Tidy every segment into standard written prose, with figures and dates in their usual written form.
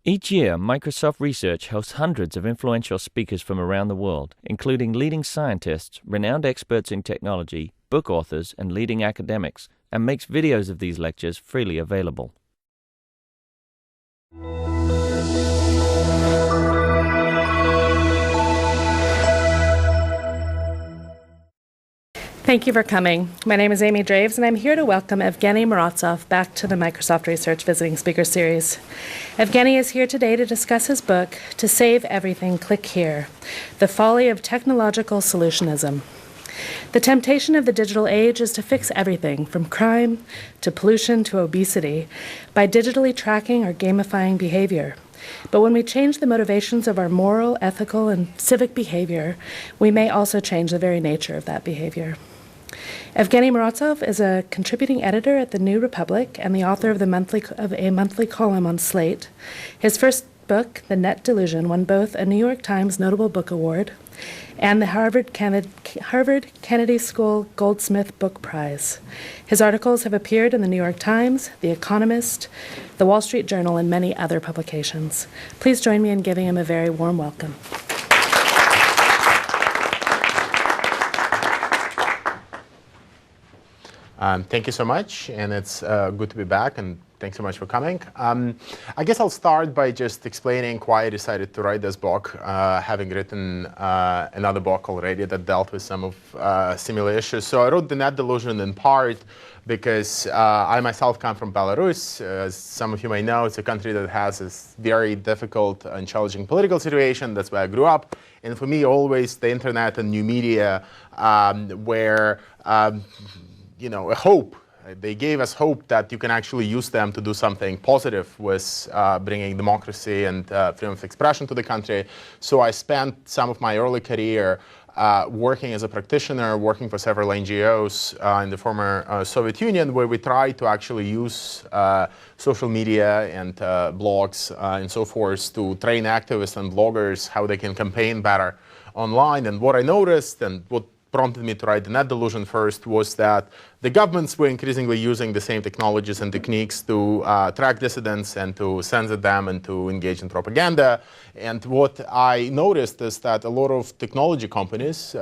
Each year, Microsoft Research hosts hundreds of influential speakers from around the world, including leading scientists, renowned experts in technology, book authors, and leading academics, and makes videos of these lectures freely available. Thank you for coming. My name is Amy Draves, and I'm here to welcome Evgeny Morozov back to the Microsoft Research Visiting Speaker Series. Evgeny is here today to discuss his book, To Save Everything, Click Here: The Folly of Technological Solutionism. The temptation of the digital age is to fix everything, from crime to pollution to obesity, by digitally tracking or gamifying behavior. But when we change the motivations of our moral, ethical, and civic behavior, we may also change the very nature of that behavior. Evgeny Morozov is a contributing editor at the New Republic and the author of a monthly column on Slate. His first book, The Net Delusion, won both a New York Times Notable Book Award and the Harvard Kennedy School Goldsmith Book Prize. His articles have appeared in the New York Times, The Economist, The Wall Street Journal, and many other publications. Please join me in giving him a very warm welcome. Thank you so much, and it's good to be back, and thanks so much for coming. I guess I'll start by just explaining why I decided to write this book, having written another book already that dealt with some of similar issues. So I wrote The Net Delusion in part because I myself come from Belarus. As some of you may know, it's a country that has this very difficult and challenging political situation. That's where I grew up. And for me, always the internet and new media were a hope. They gave us hope that you can actually use them to do something positive with bringing democracy and freedom of expression to the country. So I spent some of my early career working as a practitioner, working for several NGOs in the former Soviet Union, where we tried to actually use social media and blogs and so forth to train activists and bloggers how they can campaign better online. And what I noticed, and what prompted me to write The Net Delusion first, was that the governments were increasingly using the same technologies and techniques to track dissidents and to censor them and to engage in propaganda. And what I noticed is that a lot of technology companies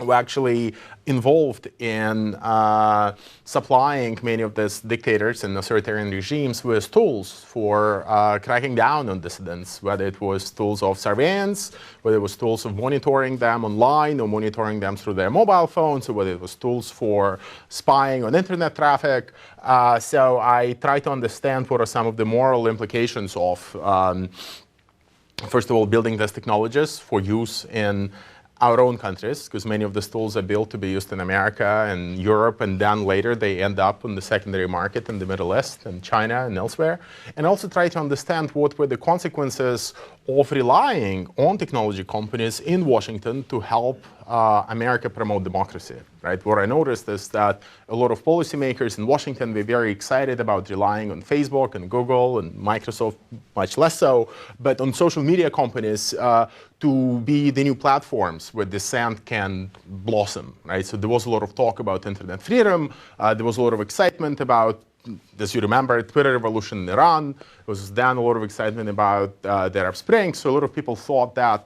were actually involved in supplying many of these dictators and authoritarian regimes with tools for cracking down on dissidents, whether it was tools of surveillance, whether it was tools of monitoring them online or monitoring them through their mobile phones, or whether it was tools for spying on internet traffic. So I try to understand what are some of the moral implications of, first of all, building these technologies for use in our own countries, because many of these tools are built to be used in America and Europe, and then later they end up on the secondary market in the Middle East and China and elsewhere. And also try to understand what were the consequences of relying on technology companies in Washington to help America promote democracy, right? What I noticed is that a lot of policymakers in Washington were very excited about relying on Facebook and Google and Microsoft, much less so, but on social media companies to be the new platforms where dissent can blossom, right? So there was a lot of talk about internet freedom. There was a lot of excitement about, as you remember, Twitter revolution in Iran. There was then a lot of excitement about the Arab Spring. So a lot of people thought that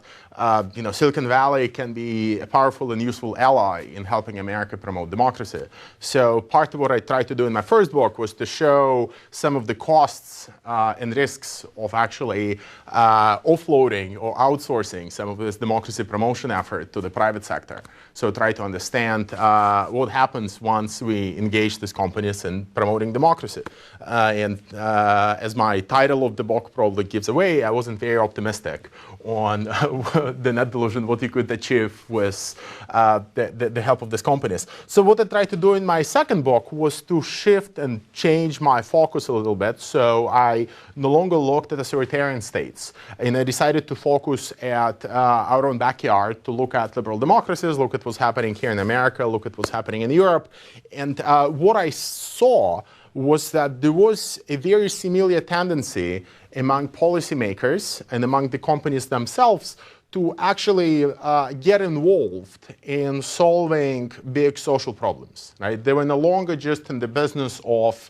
Silicon Valley can be a powerful and useful ally in helping America promote democracy. So part of what I tried to do in my first book was to show some of the costs and risks of actually offloading or outsourcing some of this democracy promotion effort to the private sector. So try to understand what happens once we engage these companies in promoting democracy. And as my title of the book probably gives away, I wasn't very optimistic on the Net Delusion, what you could achieve with the help of these companies. So what I tried to do in my second book was to shift and change my focus a little bit. So I no longer looked at authoritarian states, and I decided to focus at our own backyard to look at liberal democracies, look at what's happening here in America, look at what's happening in Europe. And what I saw was that there was a very similar tendency among policymakers and among the companies themselves to actually get involved in solving big social problems, right? They were no longer just in the business of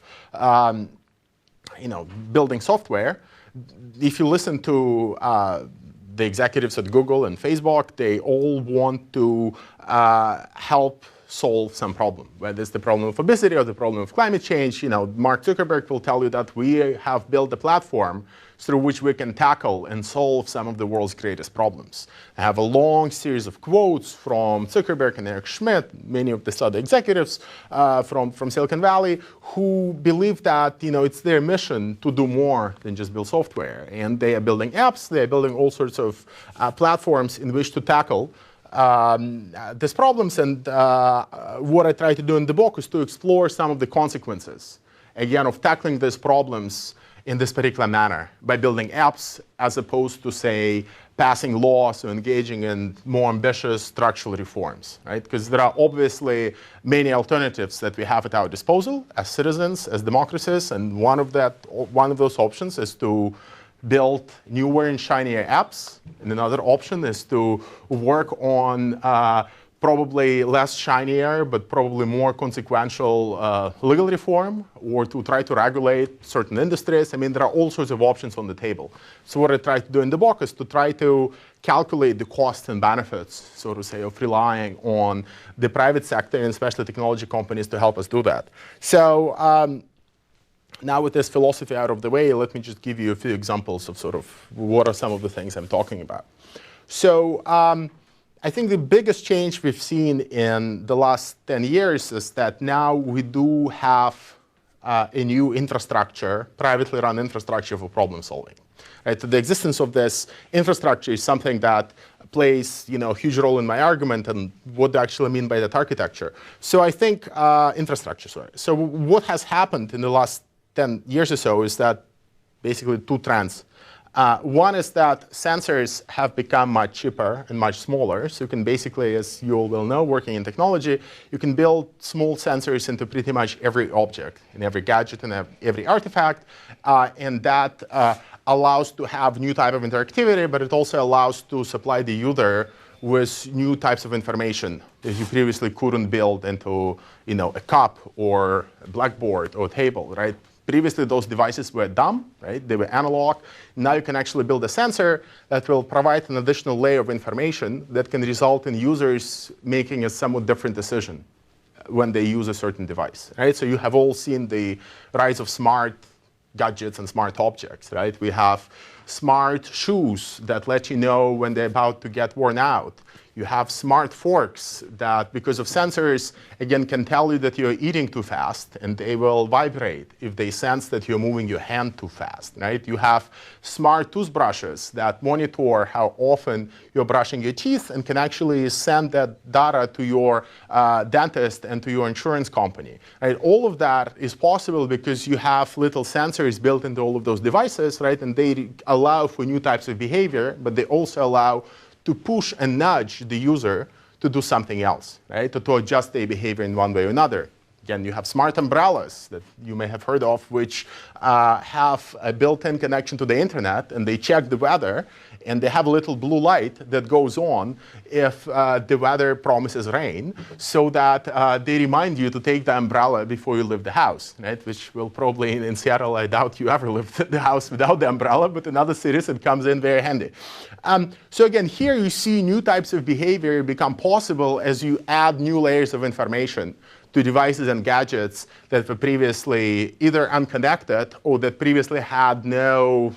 building software. If you listen to the executives at Google and Facebook, they all want to help solve some problem, whether it's the problem of obesity or the problem of climate change. Mark Zuckerberg will tell you that we have built a platform through which we can tackle and solve some of the world's greatest problems. I have a long series of quotes from Zuckerberg and Eric Schmidt, many of the other executives from Silicon Valley, who believe that it's their mission to do more than just build software. And they are building apps, they are building all sorts of platforms in which to tackle these problems. And what I try to do in the book is to explore some of the consequences, again, of tackling these problems in this particular manner by building apps as opposed to, say, passing laws or engaging in more ambitious structural reforms, right? Because there are obviously many alternatives that we have at our disposal as citizens, as democracies, and one of those options is to build newer and shinier apps, and another option is to work on probably less shinier, but probably more consequential legal reform, or to try to regulate certain industries. I mean, there are all sorts of options on the table. So what I try to do in the book is to try to calculate the costs and benefits, so to say, of relying on the private sector, and especially technology companies, to help us do that. So now with this philosophy out of the way, let me just give you a few examples of sort of what are some of the things I'm talking about. So I think the biggest change we've seen in the last 10 years is that now we do have a new infrastructure, privately run infrastructure for problem solving. Right? The existence of this infrastructure is something that plays a huge role in my argument and what I actually mean by that architecture. So I think infrastructure, sorry. So what has happened in the last 10 years or so is that basically two trends. One is that sensors have become much cheaper and much smaller. So you can basically, as you all will know, working in technology, you can build small sensors into pretty much every object, in every gadget, and every artifact. And that allows to have new type of interactivity, but it also allows to supply the user with new types of information that you previously couldn't build into a cup or a blackboard or a table, right? Previously, those devices were dumb, right? They were analog. Now you can actually build a sensor that will provide an additional layer of information that can result in users making a somewhat different decision when they use a certain device, right? So you have all seen the rise of smart gadgets and smart objects, right? We have smart shoes that let you know when they're about to get worn out. You have smart forks that, because of sensors, again, can tell you that you're eating too fast, and they will vibrate if they sense that you're moving your hand too fast, right? You have smart toothbrushes that monitor how often you're brushing your teeth and can actually send that data to your dentist and to your insurance company, right? All of that is possible because you have little sensors built into all of those devices, right? And they allow for new types of behavior, but they also allow to push and nudge the user to do something else, right? To adjust their behavior in one way or another. Again, you have smart umbrellas that you may have heard of, which have a built-in connection to the internet, and they check the weather, and they have a little blue light that goes on if the weather promises rain, so that they remind you to take the umbrella before you leave the house, right? Which will probably, in Seattle, I doubt you ever left the house without the umbrella, but in other cities it comes in very handy. So again, here you see new types of behavior become possible as you add new layers of information to devices and gadgets that were previously either unconnected or that previously had no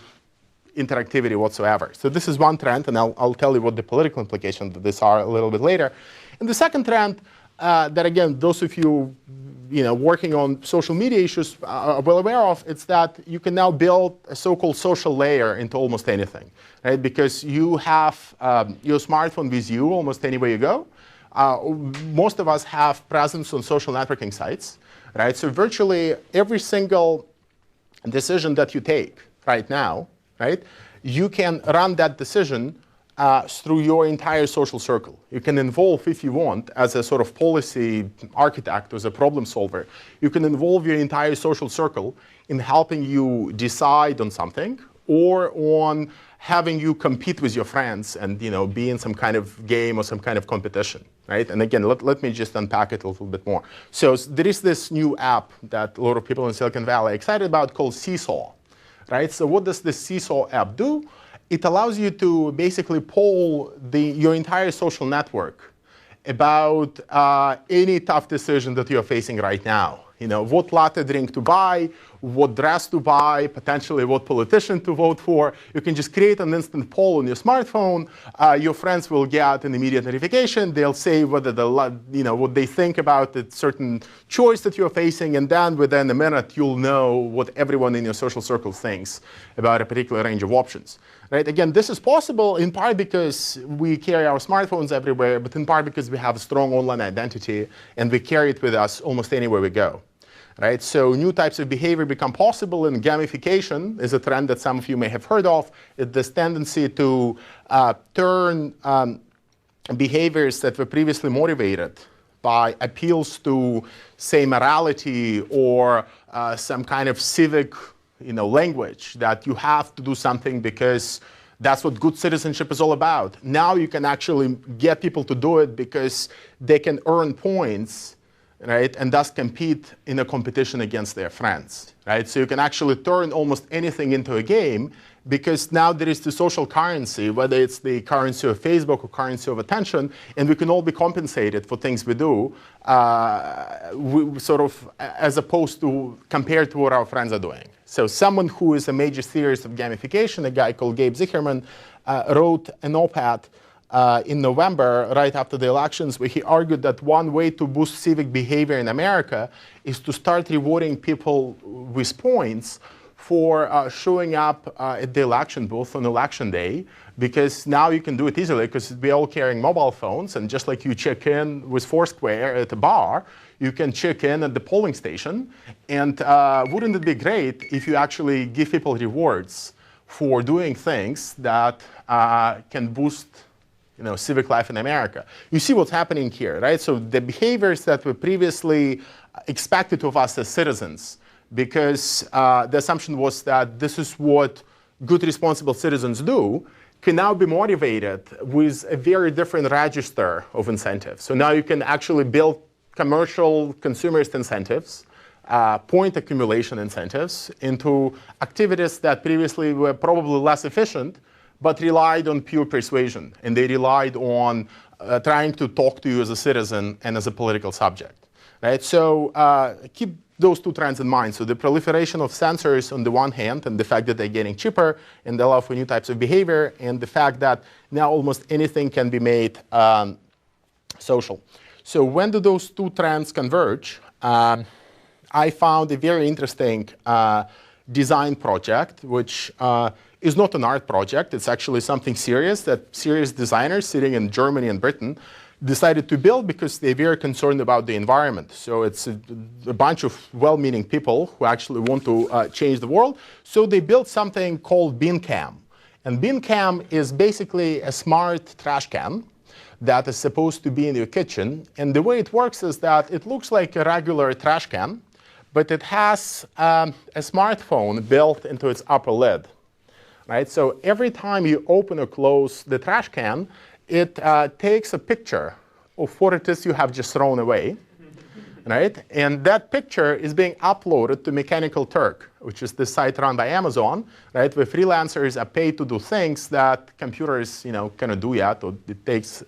interactivity whatsoever. So this is one trend, and I'll tell you what the political implications of this are a little bit later. And the second trend that, again, those of you working on social media issues are well aware of, it's that you can now build a so-called social layer into almost anything, right? Because you have your smartphone with you almost anywhere you go. Most of us have presence on social networking sites, right? So virtually every single decision that you take right now, right, you can run that decision through your entire social circle. You can involve, if you want, as a sort of policy architect, as a problem solver, you can involve your entire social circle in helping you decide on something or on having you compete with your friends and be in some kind of game or some kind of competition. right? And again, let me just unpack it a little bit more. So there is this new app that a lot of people in Silicon Valley are excited about called Seesaw, right? So what does this Seesaw app do? It allows you to basically poll your entire social network about any tough decision that you're facing right now. You know, what latte drink to buy, what dress to buy, potentially what politician to vote for. You can just create an instant poll on your smartphone. Your friends will get an immediate notification. They'll say whether what they think about a certain choice that you're facing, and then within a minute you'll know what everyone in your social circle thinks about a particular range of options. Right? Again, this is possible in part because we carry our smartphones everywhere, but in part because we have a strong online identity and we carry it with us almost anywhere we go. Right? So new types of behavior become possible, and gamification is a trend that some of you may have heard of. It's this tendency to turn behaviors that were previously motivated by appeals to, say, morality or some kind of civic language, that you have to do something because that's what good citizenship is all about. Now you can actually get people to do it because they can earn points, right, and thus compete in a competition against their friends, right? So you can actually turn almost anything into a game because now there is the social currency, whether it's the currency of Facebook or currency of attention, and we can all be compensated for things we do, sort of as opposed to compared to what our friends are doing. So someone who is a major theorist of gamification, a guy called Gabe Zicherman, wrote an op-ed in November, right after the elections, where he argued that one way to boost civic behavior in America is to start rewarding people with points for showing up at the election booth on election day, because now you can do it easily because we're all carrying mobile phones, and just like you check in with Foursquare at a bar, you can check in at the polling station. And wouldn't it be great if you actually give people rewards for doing things that can boost civic life in America? You see what's happening here, right? So the behaviors that were previously expected of us as citizens, because the assumption was that this is what good, responsible citizens do, can now be motivated with a very different register of incentives. So now you can actually build commercial consumerist incentives, point accumulation incentives into activities that previously were probably less efficient, but relied on pure persuasion. And they relied on trying to talk to you as a citizen and as a political subject. Right? So keep those two trends in mind. So the proliferation of sensors on the one hand, and the fact that they're getting cheaper and they allow for new types of behavior, and the fact that now almost anything can be made social. So when do those two trends converge? I found a very interesting design project, which is not an art project. It's actually something serious that serious designers sitting in Germany and Britain decided to build because they're very concerned about the environment. So it's a bunch of well-meaning people who actually want to change the world. So they built something called BinKam. And BinKam is basically a smart trash can that is supposed to be in your kitchen. And the way it works is that it looks like a regular trash can, but it has a smartphone built into its upper lid. Right? So every time you open or close the trash can, it takes a picture of what it is you have just thrown away. Right? And that picture is being uploaded to Mechanical Turk, which is this site run by Amazon, right, where freelancers are paid to do things that computers cannot do yet, or it takes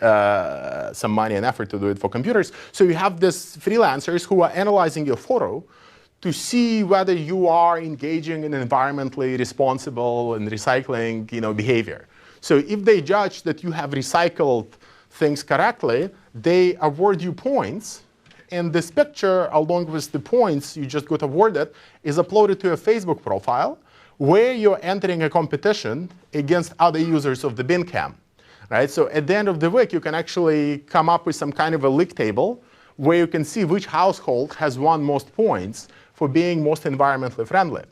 some money and effort to do it for computers. So you have these freelancers who are analyzing your photo to see whether you are engaging in environmentally responsible and recycling behavior. So if they judge that you have recycled things correctly, they award you points. And this picture, along with the points you just got awarded, is uploaded to a Facebook profile where you're entering a competition against other users of the BinKam. Right? So at the end of the week, you can actually come up with some kind of a league table where you can see which household has won most points for being most environmentally friendly.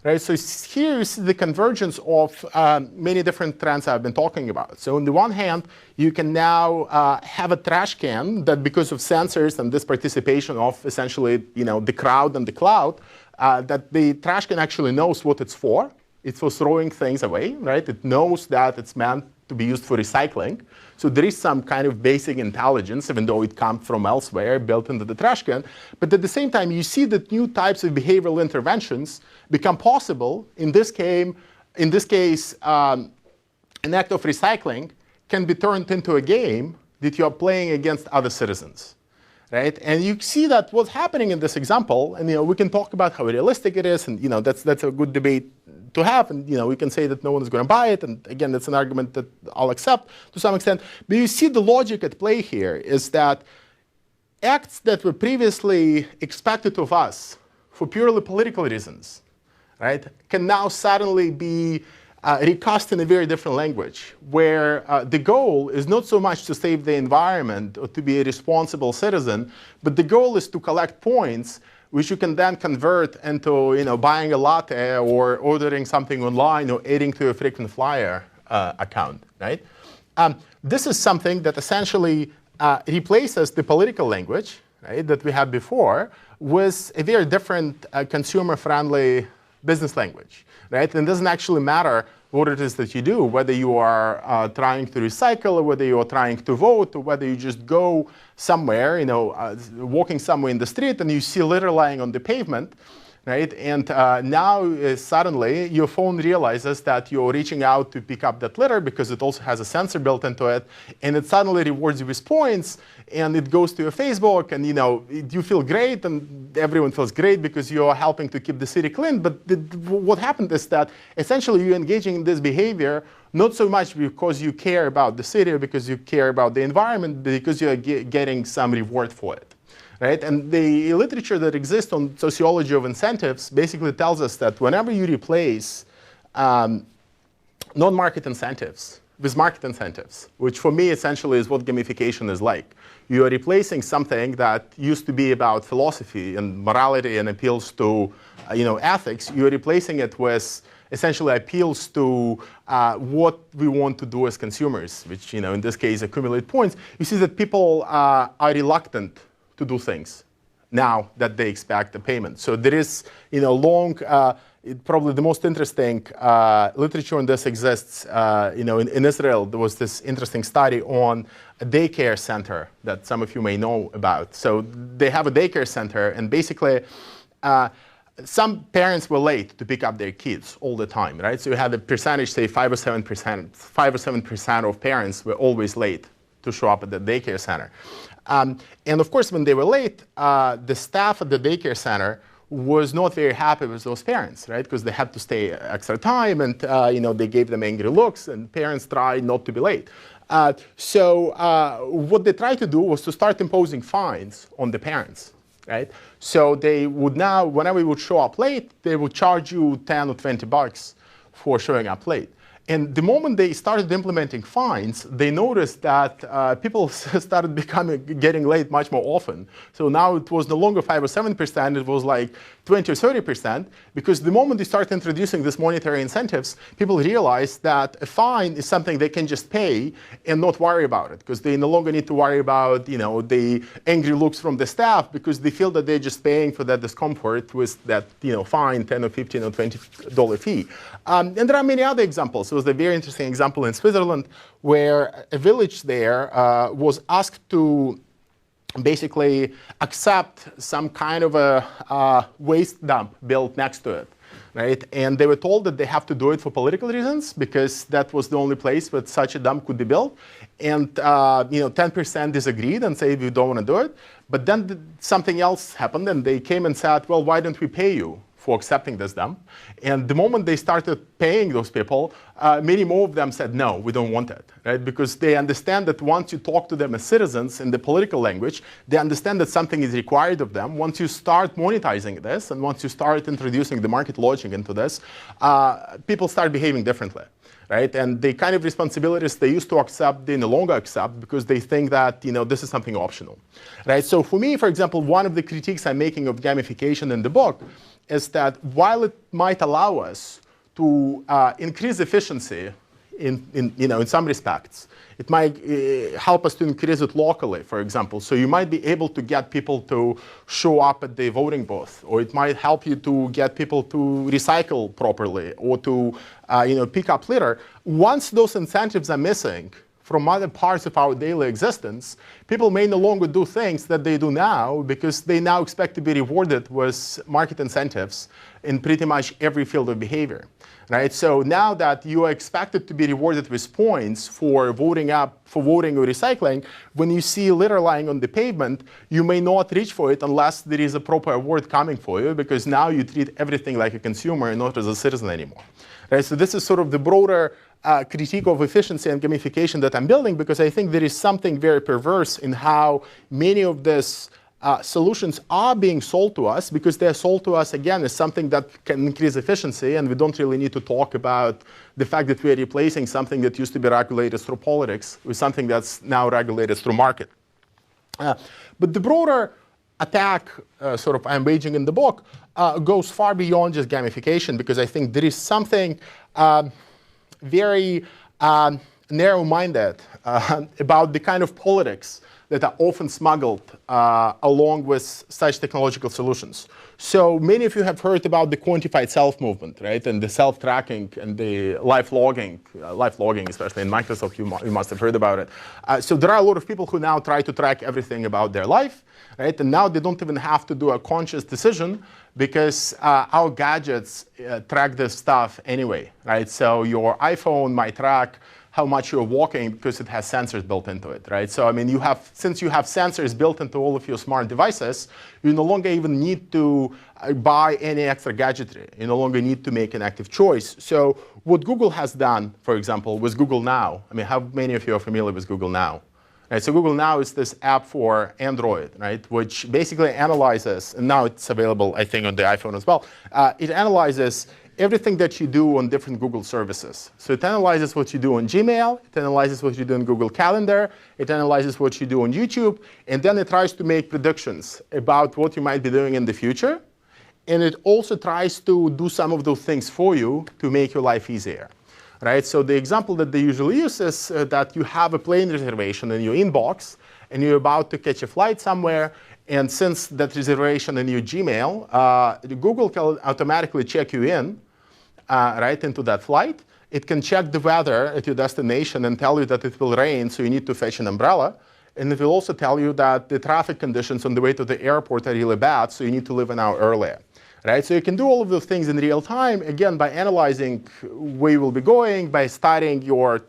Right? So here you see the convergence of many different trends I've been talking about. So on the one hand, you can now have a trash can that, because of sensors and this participation of essentially the crowd and the cloud, that the trash can actually knows what it's for. It's for throwing things away. Right? It knows that it's meant to be used for recycling. So there is some kind of basic intelligence, even though it comes from elsewhere, built into the trash can. But at the same time, you see that new types of behavioral interventions become possible. In this case, an act of recycling can be turned into a game that you are playing against other citizens. Right? And you see that what's happening in this example, and we can talk about how realistic it is, and that's a good debate to have, and we can say that no one is going to buy it, and again, that's an argument that I'll accept to some extent. But you see the logic at play here is that acts that were previously expected of us for purely political reasons, right, can now suddenly be recast in a very different language, where the goal is not so much to save the environment or to be a responsible citizen, but the goal is to collect points which you can then convert into buying a latte or ordering something online or adding to a frequent flyer account. Right? This is something that essentially replaces the political language, right, that we had before with a very different consumer-friendly business language. Right? And it doesn't actually matter what it is that you do, whether you are trying to recycle or whether you are trying to vote or whether you just go somewhere, walking somewhere in the street and you see litter lying on the pavement, right? And now suddenly your phone realizes that you're reaching out to pick up that litter because it also has a sensor built into it, and it suddenly rewards you with points, and it goes to your Facebook, and you feel great, and everyone feels great because you're helping to keep the city clean. But what happened is that essentially you're engaging in this behavior not so much because you care about the city or because you care about the environment, but because you're getting some reward for it. Right? And the literature that exists on sociology of incentives basically tells us that whenever you replace non-market incentives with market incentives, which for me essentially is what gamification is like, you are replacing something that used to be about philosophy and morality and appeals to ethics. You are replacing it with essentially appeals to what we want to do as consumers, which in this case accumulate points. You see that people are reluctant to do things now that they expect a payment. So there is, probably the most interesting literature on this exists. In Israel, there was this interesting study on a daycare center that some of you may know about. So they have a daycare center, and basically, some parents were late to pick up their kids all the time, right? So you had a percentage, say 5 or 7% of parents were always late to show up at the daycare center. And of course, when they were late, the staff at the daycare center was not very happy with those parents, right? Because they had to stay extra time, and they gave them angry looks, and parents tried not to be late. So what they tried to do was to start imposing fines on the parents, right? So they would now, whenever you would show up late, they would charge you 10 or 20 bucks for showing up late. And the moment they started implementing fines, they noticed that people started getting late much more often. So now it was no longer 5 or 7%, it was like 20 or 30%, because the moment they start introducing these monetary incentives, people realize that a fine is something they can just pay and not worry about it, because they no longer need to worry about the angry looks from the staff, because they feel that they're just paying for that discomfort with that fine, $10 or $15 or $20 fee. And there are many other examples. There was a very interesting example in Switzerland where a village there was asked to basically accept some kind of a waste dump built next to it, right? And they were told that they have to do it for political reasons, because that was the only place where such a dump could be built. And 10% disagreed and said, we don't want to do it. But then something else happened, and they came and said, well, why don't we pay you for accepting this dump? And the moment they started paying those people, many more of them said, no, we don't want it, right? Because they understand that once you talk to them as citizens in the political language, they understand that something is required of them. Once you start monetizing this, and once you start introducing the market logic into this, people start behaving differently, right? And the kind of responsibilities they used to accept, they no longer accept, because they think that this is something optional, right? So for me, for example, one of the critiques I'm making of gamification in the book is that while it might allow us to increase efficiency in some respects. It might help us to increase it locally, for example. So you might be able to get people to show up at the voting booth, or it might help you to get people to recycle properly, or to pick up litter. Once those incentives are missing from other parts of our daily existence, people may no longer do things that they do now because they now expect to be rewarded with market incentives in pretty much every field of behavior. Right? So now that you are expected to be rewarded with points for voting or recycling, when you see litter lying on the pavement, you may not reach for it unless there is a proper award coming for you, because now you treat everything like a consumer and not as a citizen anymore. Right? So this is sort of the broader critique of efficiency and gamification that I'm building, because I think there is something very perverse in how many of these solutions are being sold to us, because they're sold to us, again, as something that can increase efficiency, and we don't really need to talk about the fact that we're replacing something that used to be regulated through politics with something that's now regulated through market. But the broader attack I'm waging in the book goes far beyond just gamification, because I think there is something very narrow-minded about the kind of politics that are often smuggled along with such technological solutions. So many of you have heard about the quantified self movement, right? And the self-tracking and the life logging, especially in Microsoft, you must have heard about it. So there are a lot of people who now try to track everything about their life, right? And now they don't even have to do a conscious decision, because our gadgets track this stuff anyway, right? So your iPhone might track how much you're walking because it has sensors built into it, right? So I mean, since you have sensors built into all of your smart devices, you no longer even need to buy any extra gadgetry. You no longer need to make an active choice. So what Google has done, for example, with Google Now, I mean, how many of you are familiar with Google Now? Right, so Google Now is this app for Android, right, which basically analyzes, and now it's available, I think, on the iPhone as well. It analyzes everything that you do on different Google services. So it analyzes what you do on Gmail, it analyzes what you do in Google Calendar, it analyzes what you do on YouTube, and then it tries to make predictions about what you might be doing in the future. And it also tries to do some of those things for you to make your life easier. Right? So the example that they usually use is that you have a plane reservation in your inbox, and you're about to catch a flight somewhere, and since that reservation in your Gmail, Google can automatically check you in right into that flight. It can check the weather at your destination and tell you that it will rain, so you need to fetch an umbrella. And it will also tell you that the traffic conditions on the way to the airport are really bad, so you need to leave an hour earlier. Right? So you can do all of those things in real time, again, by analyzing where you will be going, by studying your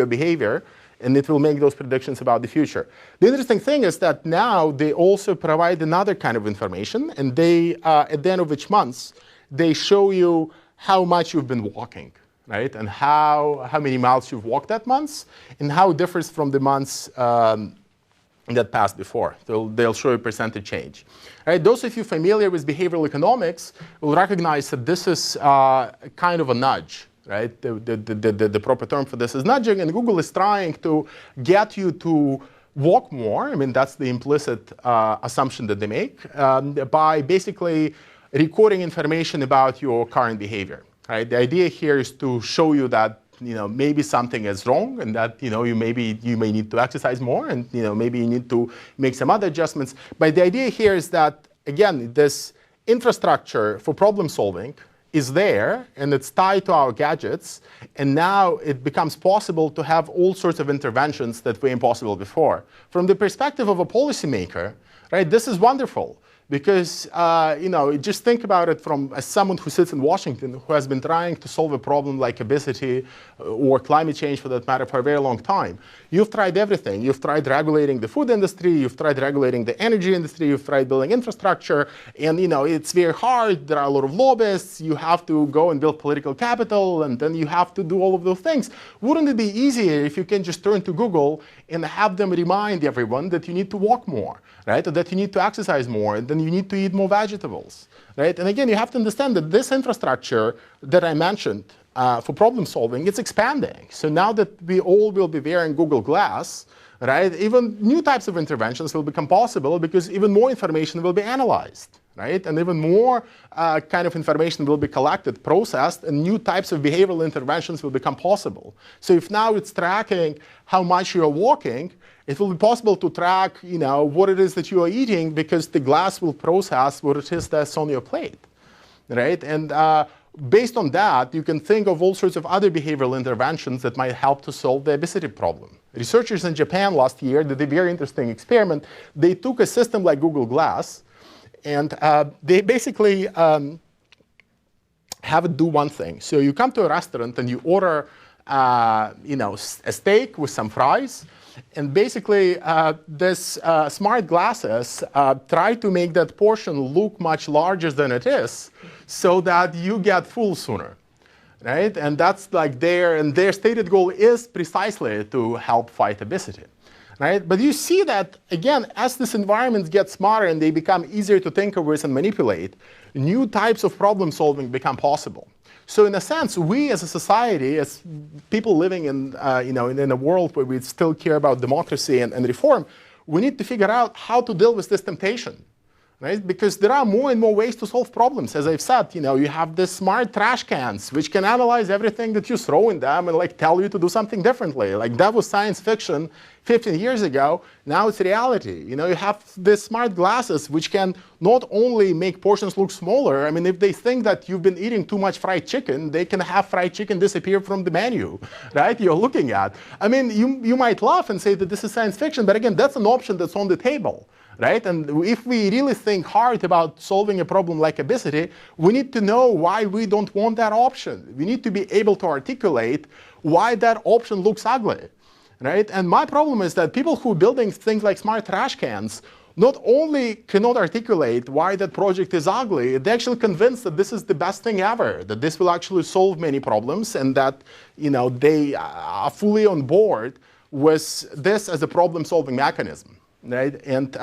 behavior, and it will make those predictions about the future. The interesting thing is that now they also provide another kind of information, and they, at the end of each month, they show you how much you've been walking, right? And how many miles you've walked that month, and how it differs from the months that passed before. They'll show you percentage change. Right? Those of you familiar with behavioral economics will recognize that this is kind of a nudge. Right? The proper term for this is nudging, and Google is trying to get you to walk more. I mean, that's the implicit assumption that they make, by basically recording information about your current behavior. Right? The idea here is to show you that maybe something is wrong, and that you may need to exercise more, and maybe you need to make some other adjustments. But the idea here is that, again, this infrastructure for problem solving is there, and it's tied to our gadgets, and now it becomes possible to have all sorts of interventions that were impossible before. From the perspective of a policymaker, right, this is wonderful. Because, just think about it as someone who sits in Washington, who has been trying to solve a problem like obesity or climate change, for that matter, for a very long time. You've tried everything. You've tried regulating the food industry. You've tried regulating the energy industry. You've tried building infrastructure. And, it's very hard. There are a lot of lobbyists. You have to go and build political capital, and then you have to do all of those things. Wouldn't it be easier if you can just turn to Google and have them remind everyone that you need to walk more, right? Or that you need to exercise more, and then you need to eat more vegetables, right? And again, you have to understand that this infrastructure that I mentioned for problem solving, it's expanding. So now that we all will be wearing Google Glass, right, even new types of interventions will become possible because even more information will be analyzed, right? And even more kind of information will be collected, processed, and new types of behavioral interventions will become possible. So if now it's tracking how much you are walking, it will be possible to track, what it is that you are eating because the glass will process what it is that's on your plate, right? And based on that, you can think of all sorts of other behavioral interventions that might help to solve the obesity problem. Researchers in Japan last year did a very interesting experiment. They took a system like Google Glass, and they basically have it do one thing. So you come to a restaurant and you order, a steak with some fries, and basically this smart glasses try to make that portion look much larger than it is, so that you get full sooner, right? And that's like their stated goal is precisely to help fight obesity, right? But you see that, again, as these environments get smarter and they become easier to tinker with and manipulate, new types of problem solving become possible. So in a sense, we as a society, as people living in a world where we still care about democracy and reform, we need to figure out how to deal with this temptation, right? Because there are more and more ways to solve problems. As I've said, you have the smart trash cans, which can analyze everything that you throw in them and tell you to do something differently. That was science fiction 15 years ago. Now it's reality. You have the smart glasses, which can not only make portions look smaller. I mean, if they think that you've been eating too much fried chicken, they can have fried chicken disappear from the menu, right? You're looking at. I mean, you might laugh and say that this is science fiction, but again, that's an option that's on the table, right? And if we really think hard about solving a problem like obesity, we need to know why we don't want that option. We need to be able to articulate why that option looks ugly, right? And my problem is that people who are building things like smart trash cans not only cannot articulate why that project is ugly, they're actually convinced that this is the best thing ever, that this will actually solve many problems, and that they are fully on board with this as a problem-solving mechanism, right? And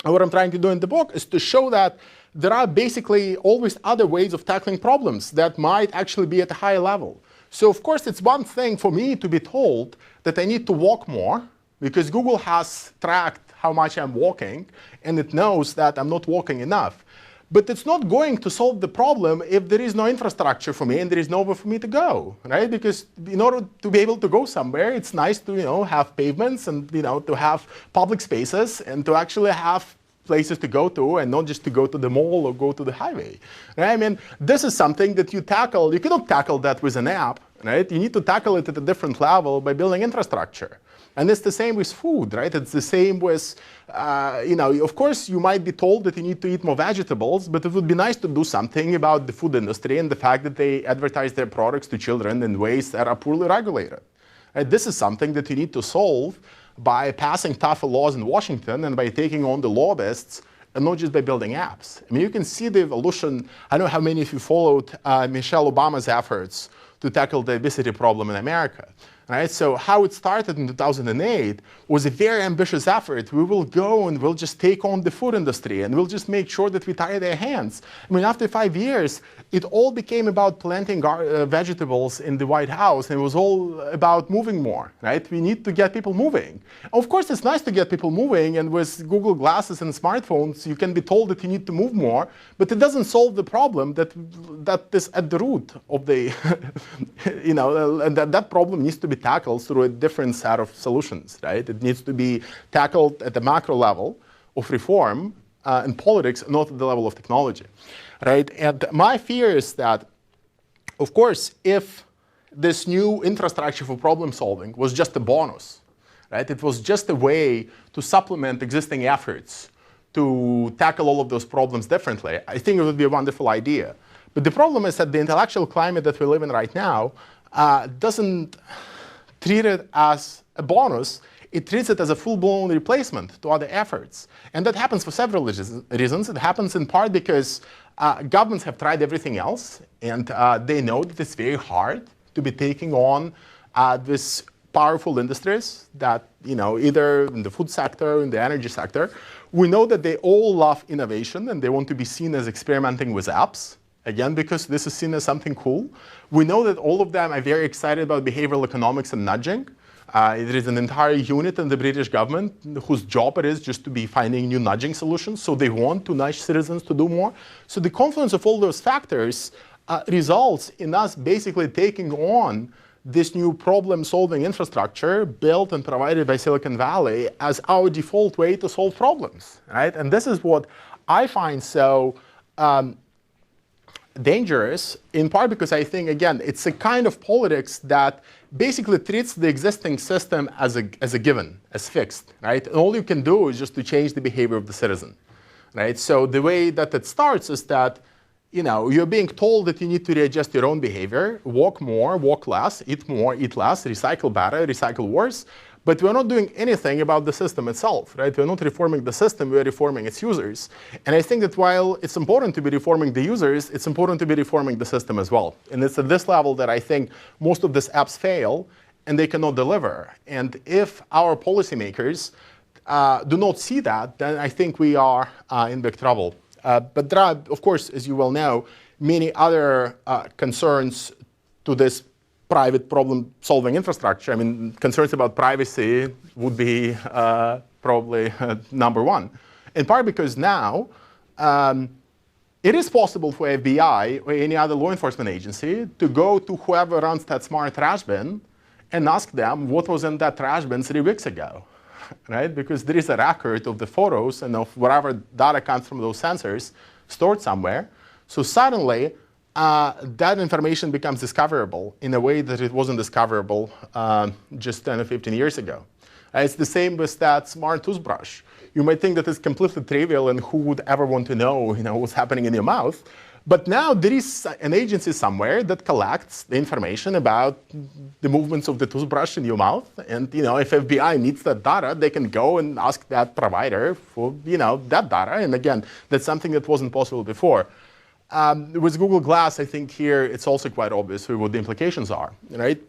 what I'm trying to do in the book is to show that there are basically always other ways of tackling problems that might actually be at a higher level. So of course, it's one thing for me to be told that I need to walk more, because Google has tracked how much I'm walking, and it knows that I'm not walking enough. But it's not going to solve the problem if there is no infrastructure for me and there is nowhere for me to go, right? Because in order to be able to go somewhere, it's nice to have pavements and to have public spaces and to actually have places to go to, and not just to go to the mall or go to the highway, right? I mean, this is something that you tackle. You cannot tackle that with an app, right? You need to tackle it at a different level by building infrastructure. And it's the same with food, right? It's the same with, of course, you might be told that you need to eat more vegetables, but it would be nice to do something about the food industry and the fact that they advertise their products to children in ways that are poorly regulated. Right? This is something that you need to solve by passing tougher laws in Washington and by taking on the lobbyists, and not just by building apps. I mean, you can see the evolution. I don't know how many of you followed Michelle Obama's efforts to tackle the obesity problem in America. Right? So how it started in 2008 was a very ambitious effort. We will go and we'll just take on the food industry, and we'll just make sure that we tie their hands. I mean, after 5 years, it all became about planting vegetables in the White House, and it was all about moving more, right? We need to get people moving. Of course, it's nice to get people moving, and with Google Glasses and smartphones, you can be told that you need to move more, but it doesn't solve the problem that is at the root of the, and that problem needs to be tackled through a different set of solutions, right? It needs to be tackled at the macro level of reform in politics, not at the level of technology, right? And my fear is that, of course, if this new infrastructure for problem solving was just a bonus, right? It was just a way to supplement existing efforts to tackle all of those problems differently, I think it would be a wonderful idea. But the problem is that the intellectual climate that we live in right now doesn't treat it as a bonus. It treats it as a full-blown replacement to other efforts. And that happens for several reasons. It happens in part because governments have tried everything else, and they know that it's very hard to be taking on these powerful industries that, either in the food sector, in the energy sector. We know that they all love innovation, and they want to be seen as experimenting with apps. Again, because this is seen as something cool. We know that all of them are very excited about behavioral economics and nudging. There is an entire unit in the British government whose job it is just to be finding new nudging solutions. So they want to nudge citizens to do more. So the confluence of all those factors results in us basically taking on this new problem-solving infrastructure built and provided by Silicon Valley as our default way to solve problems, right? And this is what I find so dangerous, in part because I think, again, it's a kind of politics that basically treats the existing system as a given, as fixed, right? And all you can do is just to change the behavior of the citizen, right? So the way that it starts is that you're being told that you need to readjust your own behavior, walk more, walk less, eat more, eat less, recycle better, recycle worse. But we're not doing anything about the system itself, right? We're not reforming the system, we're reforming its users. And I think that while it's important to be reforming the users, it's important to be reforming the system as well. And it's at this level that I think most of these apps fail and they cannot deliver. And if our policymakers do not see that, then I think we are in big trouble. But there are, of course, as you well know, many other concerns to this private problem-solving infrastructure. I mean, concerns about privacy would be probably number one. In part because now it is possible for FBI or any other law enforcement agency to go to whoever runs that smart trash bin and ask them what was in that trash bin 3 weeks ago, right? Because there is a record of the photos and of whatever data comes from those sensors stored somewhere. So suddenly, that information becomes discoverable in a way that it wasn't discoverable just 10 or 15 years ago. It's the same with that smart toothbrush. You might think that it's completely trivial and who would ever want to know, what's happening in your mouth. But now there is an agency somewhere that collects the information about the movements of the toothbrush in your mouth. And if FBI needs that data, they can go and ask that provider for that data. And again, that's something that wasn't possible before. With Google Glass, I think here it's also quite obvious what the implications are, right?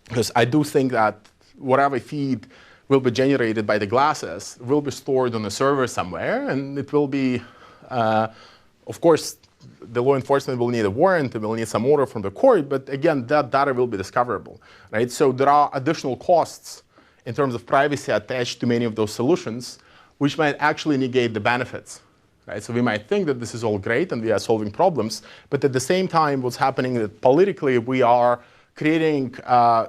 Because I do think that whatever feed will be generated by the glasses will be stored on a server somewhere, and it will be, of course, the law enforcement will need a warrant, it will need some order from the court, but again, that data will be discoverable, right? So there are additional costs in terms of privacy attached to many of those solutions, which might actually negate the benefits. Right? So we might think that this is all great and we are solving problems, but at the same time, what's happening is that politically we are creating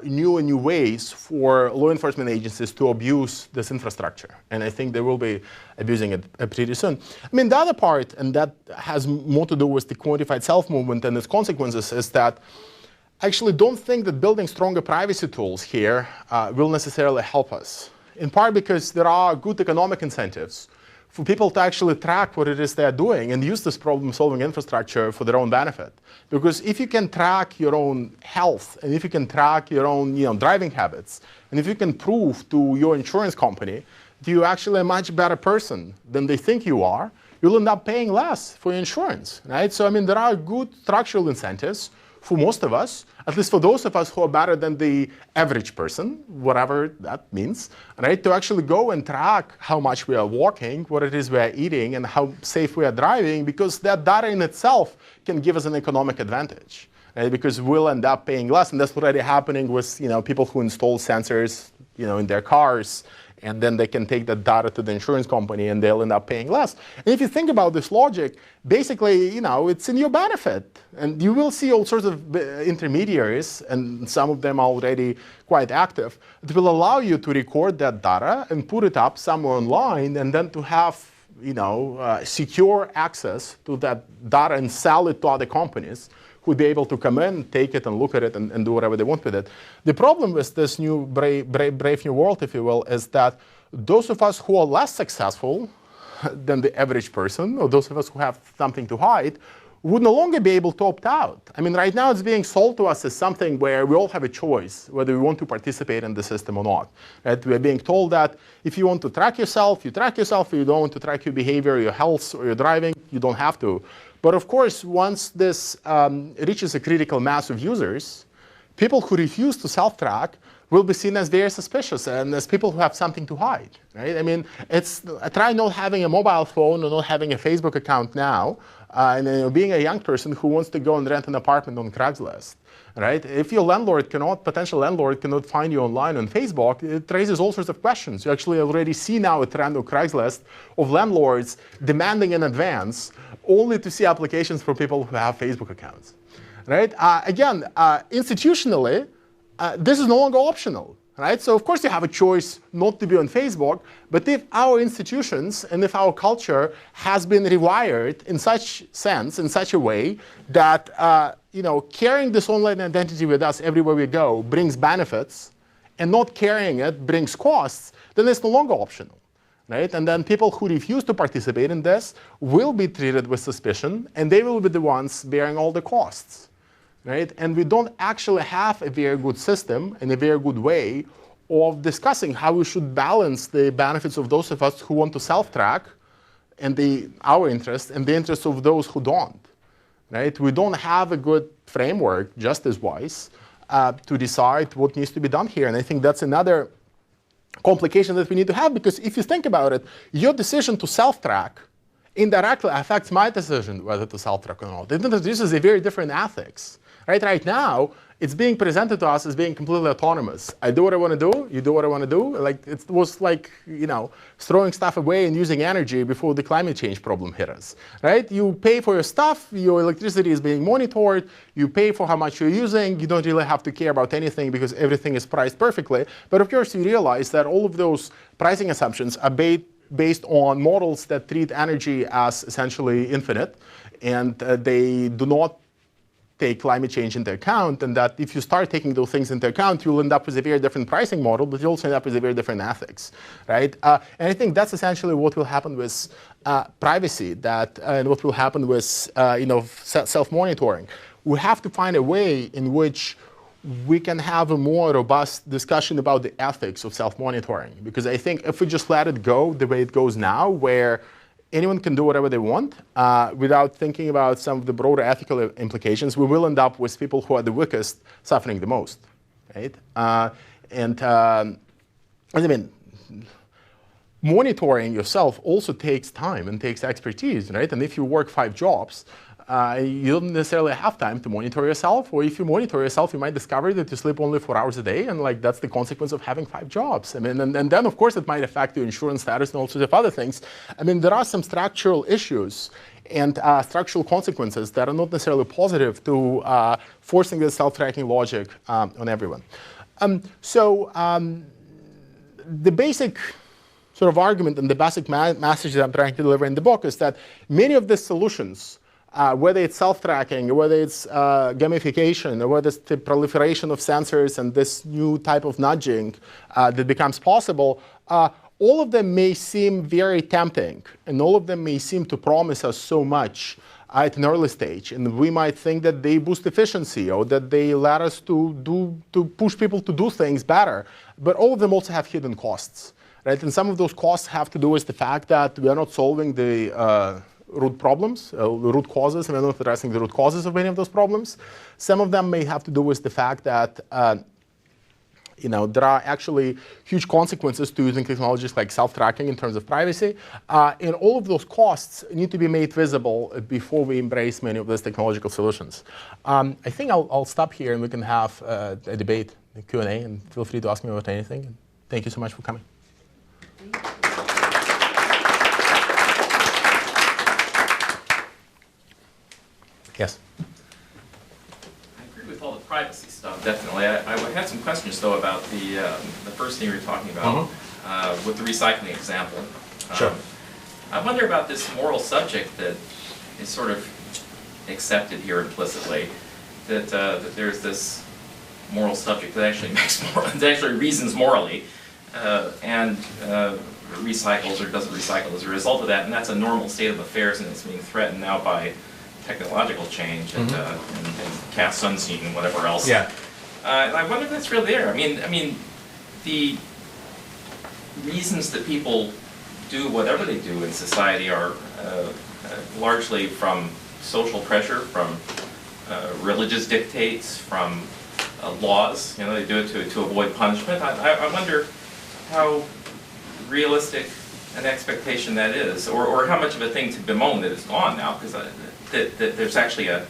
new and new ways for law enforcement agencies to abuse this infrastructure. And I think they will be abusing it pretty soon. I mean, the other part, and that has more to do with the quantified self movement and its consequences, is that I actually don't think that building stronger privacy tools here will necessarily help us. In part because there are good economic incentives for people to actually track what it is they're doing and use this problem-solving infrastructure for their own benefit. Because if you can track your own health, and if you can track your own driving habits, and if you can prove to your insurance company that you're actually a much better person than they think you are, you'll end up paying less for your insurance, right? So, I mean, there are good structural incentives for most of us, at least for those of us who are better than the average person, whatever that means, right? To actually go and track how much we are walking, what it is we are eating, and how safe we are driving, because that data in itself can give us an economic advantage, right? Because we'll end up paying less, and that's already happening with people who install sensors in their cars, and then they can take that data to the insurance company and they'll end up paying less. And if you think about this logic, basically, it's in your benefit. And you will see all sorts of intermediaries, and some of them are already quite active, that will allow you to record that data and put it up somewhere online, and then to have secure access to that data and sell it to other companies who would be able to come in, take it, and look at it, and do whatever they want with it. The problem with this new brave new world, if you will, is that those of us who are less successful than the average person, or those of us who have something to hide, would no longer be able to opt out. I mean, right now it's being sold to us as something where we all have a choice whether we want to participate in the system or not. Right? We're being told that if you want to track yourself, you track yourself. If you don't want to track your behavior, your health, or your driving, you don't have to. But of course, once this reaches a critical mass of users, people who refuse to self-track will be seen as very suspicious and as people who have something to hide, right? I mean, try not having a mobile phone or not having a Facebook account now and being a young person who wants to go and rent an apartment on Craigslist. Right? If your potential landlord cannot find you online on Facebook, it raises all sorts of questions. You actually already see now a trend on Craigslist of landlords demanding in advance only to see applications for people who have Facebook accounts. Right? Again, institutionally, this is no longer optional. Right? So of course you have a choice not to be on Facebook, but if our institutions and if our culture has been rewired in such sense, in such a way that carrying this online identity with us everywhere we go brings benefits, and not carrying it brings costs, then it's no longer optional. Right? And then people who refuse to participate in this will be treated with suspicion, and they will be the ones bearing all the costs. Right? And we don't actually have a very good system and a very good way of discussing how we should balance the benefits of those of us who want to self-track and our interests and the interests of those who don't. Right? We don't have a good framework, justice-wise, to decide what needs to be done here. And I think that's another complication that we need to have, because if you think about it, your decision to self-track indirectly affects my decision whether to self-track or not. It introduces a very different ethics. Right now, it's being presented to us as being completely autonomous. I do what I want to do, you do what I want to do. Like, it was like, throwing stuff away and using energy before the climate change problem hit us. Right? You pay for your stuff, your electricity is being monitored, you pay for how much you're using, you don't really have to care about anything because everything is priced perfectly. But of course, you realize that all of those pricing assumptions are based on models that treat energy as essentially infinite, and they do not take climate change into account, and that if you start taking those things into account, you'll end up with a very different pricing model, but you'll also end up with a very different ethics, right? And I think that's essentially what will happen with privacy, and what will happen with self-monitoring. We have to find a way in which we can have a more robust discussion about the ethics of self-monitoring, because I think if we just let it go the way it goes now, where anyone can do whatever they want without thinking about some of the broader ethical implications, we will end up with people who are the weakest suffering the most, right? Monitoring yourself also takes time and takes expertise, right? And if you work 5 jobs, you don't necessarily have time to monitor yourself, or if you monitor yourself, you might discover that you sleep only 4 hours a day, and that's the consequence of having 5 jobs. And then of course it might affect your insurance status and all sorts of other things. There are some structural issues and structural consequences that are not necessarily positive to forcing the self-tracking logic on everyone. The basic sort of argument and the basic message that I'm trying to deliver in the book is that many of the solutions, whether it's self-tracking, whether it's gamification, or whether it's the proliferation of sensors and this new type of nudging that becomes possible, all of them may seem very tempting, and all of them may seem to promise us so much at an early stage. And we might think that they boost efficiency, or that they let us to push people to do things better. But all of them also have hidden costs, right? And some of those costs have to do with the fact that we are not solving the root problems, root causes, and we're not addressing the root causes of many of those problems. Some of them may have to do with the fact that there are actually huge consequences to using technologies like self-tracking in terms of privacy. And all of those costs need to be made visible before we embrace many of these technological solutions. I think I'll stop here, and we can have a debate, a Q&A, and feel free to ask me about anything. And thank you so much for coming. Yes? I agree with all the privacy stuff, definitely. I had some questions, though, about the first thing you were talking about with the recycling example. Sure. I wonder about this moral subject that is sort of accepted here implicitly, that there's this moral subject that actually that actually reasons morally, and recycles or doesn't recycle as a result of that, and that's a normal state of affairs, and it's being threatened now by technological change and cast unseen and whatever else. Yeah. And I wonder if that's really there. I mean, the reasons that people do whatever they do in society are largely from social pressure, from religious dictates, from laws. They do it to avoid punishment. I wonder how realistic an expectation that is, or how much of a thing to bemoan that it's gone now, because that there's actually a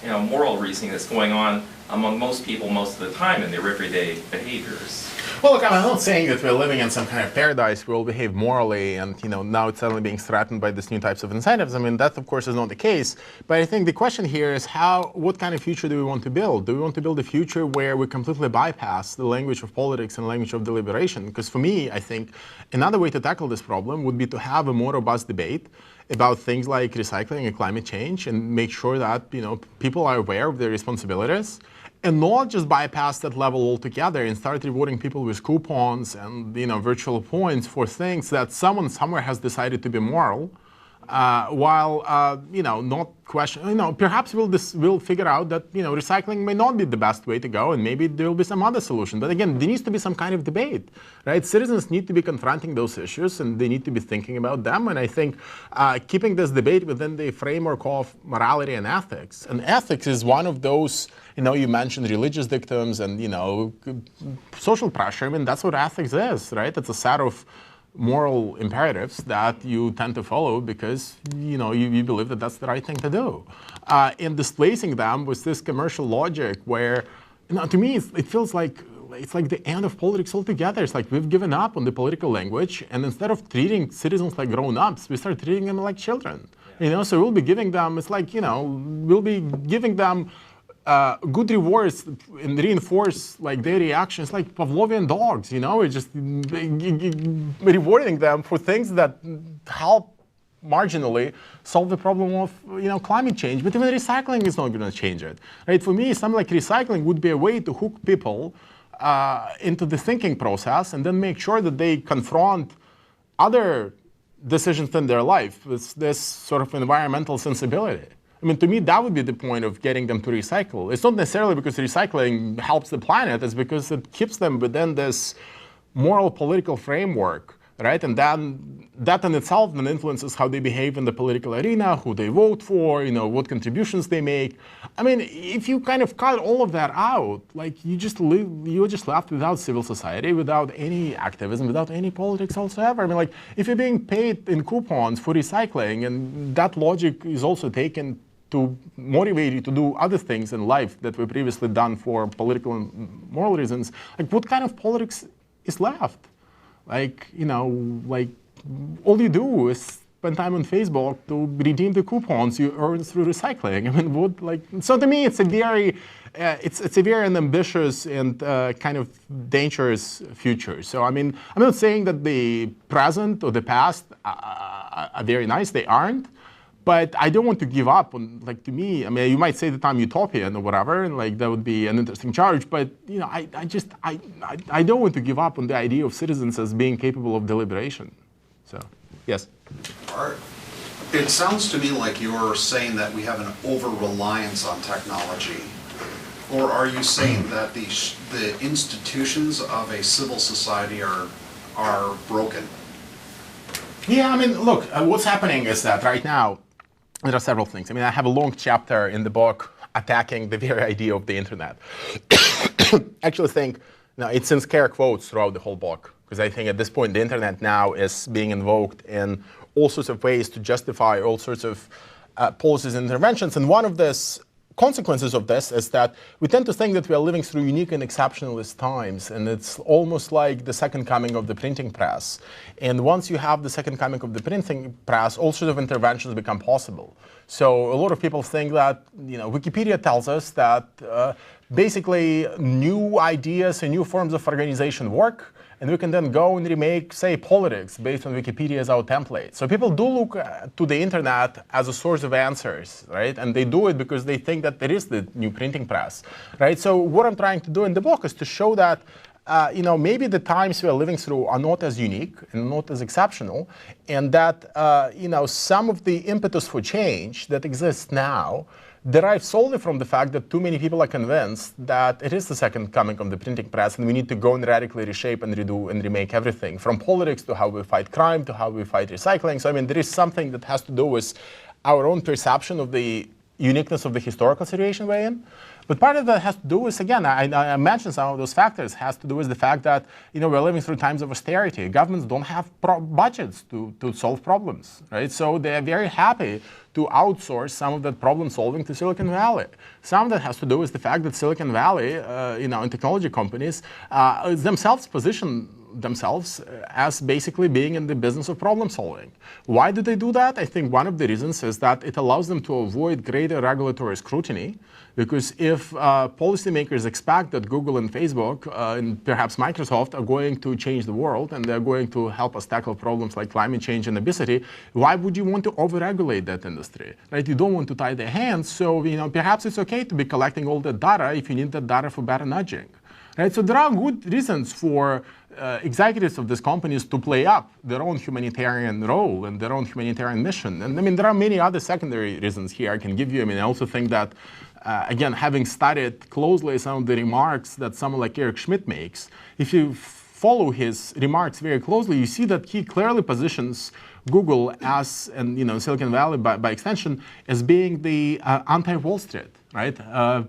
moral reasoning that's going on among most people most of the time in their everyday behaviors. Well, look, I'm not saying that we're living in some kind of paradise where we'll behave morally and, now it's suddenly being threatened by these new types of incentives. I mean, that, of course, is not the case. But I think the question here is what kind of future do we want to build? Do we want to build a future where we completely bypass the language of politics and language of deliberation? Because for me, I think another way to tackle this problem would be to have a more robust debate about things like recycling and climate change and make sure that, people are aware of their responsibilities. And not just bypass that level altogether and start rewarding people with coupons and virtual points for things that someone somewhere has decided to be moral, while not question. Perhaps we'll figure out that recycling may not be the best way to go, and maybe there will be some other solution. But again, there needs to be some kind of debate, right? Citizens need to be confronting those issues, and they need to be thinking about them. And I think keeping this debate within the framework of morality and ethics is one of those. You mentioned religious dictums and, social pressure. I mean, that's what ethics is, right? It's a set of moral imperatives that you tend to follow because, you believe that that's the right thing to do. And displacing them with this commercial logic where, to me, it feels like it's like the end of politics altogether. It's like we've given up on the political language, and instead of treating citizens like grown-ups, we start treating them like children. So we'll be giving them, it's like, we'll be giving them good rewards and reinforce their reactions like Pavlovian dogs, we're just rewarding them for things that help marginally solve the problem of climate change. But even recycling is not going to change it, right? For me, something like recycling would be a way to hook people into the thinking process and then make sure that they confront other decisions in their life with this sort of environmental sensibility. I mean, to me, that would be the point of getting them to recycle. It's not necessarily because recycling helps the planet, it's because it keeps them within this moral political framework, right? And then that in itself then influences how they behave in the political arena, who they vote for, what contributions they make. I mean, if you kind of cut all of that out, you're just left without civil society, without any activism, without any politics whatsoever. I mean, if you're being paid in coupons for recycling, and that logic is also taken to motivate you to do other things in life that were previously done for political and moral reasons, what kind of politics is left? All you do is spend time on Facebook to redeem the coupons you earn through recycling. I mean, so to me, it's a very ambitious and kind of dangerous future. So I mean, I'm not saying that the present or the past are very nice. They aren't. But I don't want to give up on, to me, I mean, you might say that I'm utopian or whatever, and that would be an interesting charge, but, I don't want to give up on the idea of citizens as being capable of deliberation. So, yes? It sounds to me like you're saying that we have an over-reliance on technology. Or are you saying that the institutions of a civil society are broken? Yeah, I mean, look, what's happening is that right now, there are several things. I mean, I have a long chapter in the book attacking the very idea of the internet. I actually think it's in scare quotes throughout the whole book, because I think at this point the internet now is being invoked in all sorts of ways to justify all sorts of policies and interventions. And one of these consequences of this is that we tend to think that we are living through unique and exceptionalist times, and it's almost like the second coming of the printing press. And once you have the second coming of the printing press, all sorts of interventions become possible. So a lot of people think that, Wikipedia tells us that basically new ideas and new forms of organization work, and we can then go and remake, say, politics based on Wikipedia as our template. So people do look to the internet as a source of answers, right? And they do it because they think that there is the new printing press, right? So what I'm trying to do in the book is to show that, maybe the times we are living through are not as unique and not as exceptional, and that, some of the impetus for change that exists now derives solely from the fact that too many people are convinced that it is the second coming of the printing press, and we need to go and radically reshape and redo and remake everything, from politics to how we fight crime to how we fight recycling. So I mean, there is something that has to do with our own perception of the uniqueness of the historical situation we're in. But part of that has to do with, again, I mentioned some of those factors, has to do with the fact that, we're living through times of austerity. Governments don't have budgets to solve problems, right? So they're very happy to outsource some of that problem solving to Silicon Valley. Some of that has to do with the fact that Silicon Valley, and technology companies themselves position themselves as basically being in the business of problem solving. Why do they do that? I think one of the reasons is that it allows them to avoid greater regulatory scrutiny, because if policymakers expect that Google and Facebook and perhaps Microsoft are going to change the world and they're going to help us tackle problems like climate change and obesity, why would you want to overregulate that industry, right? You don't want to tie their hands, so perhaps it's okay to be collecting all the data if you need that data for better nudging. Right? So there are good reasons for executives of these companies to play up their own humanitarian role and their own humanitarian mission. And there are many other secondary reasons here I can give you. I also think that, again, having studied closely some of the remarks that someone like Eric Schmidt makes, if you follow his remarks very closely, you see that he clearly positions Google as, and Silicon Valley by extension, as being the anti-Wall Street. Right?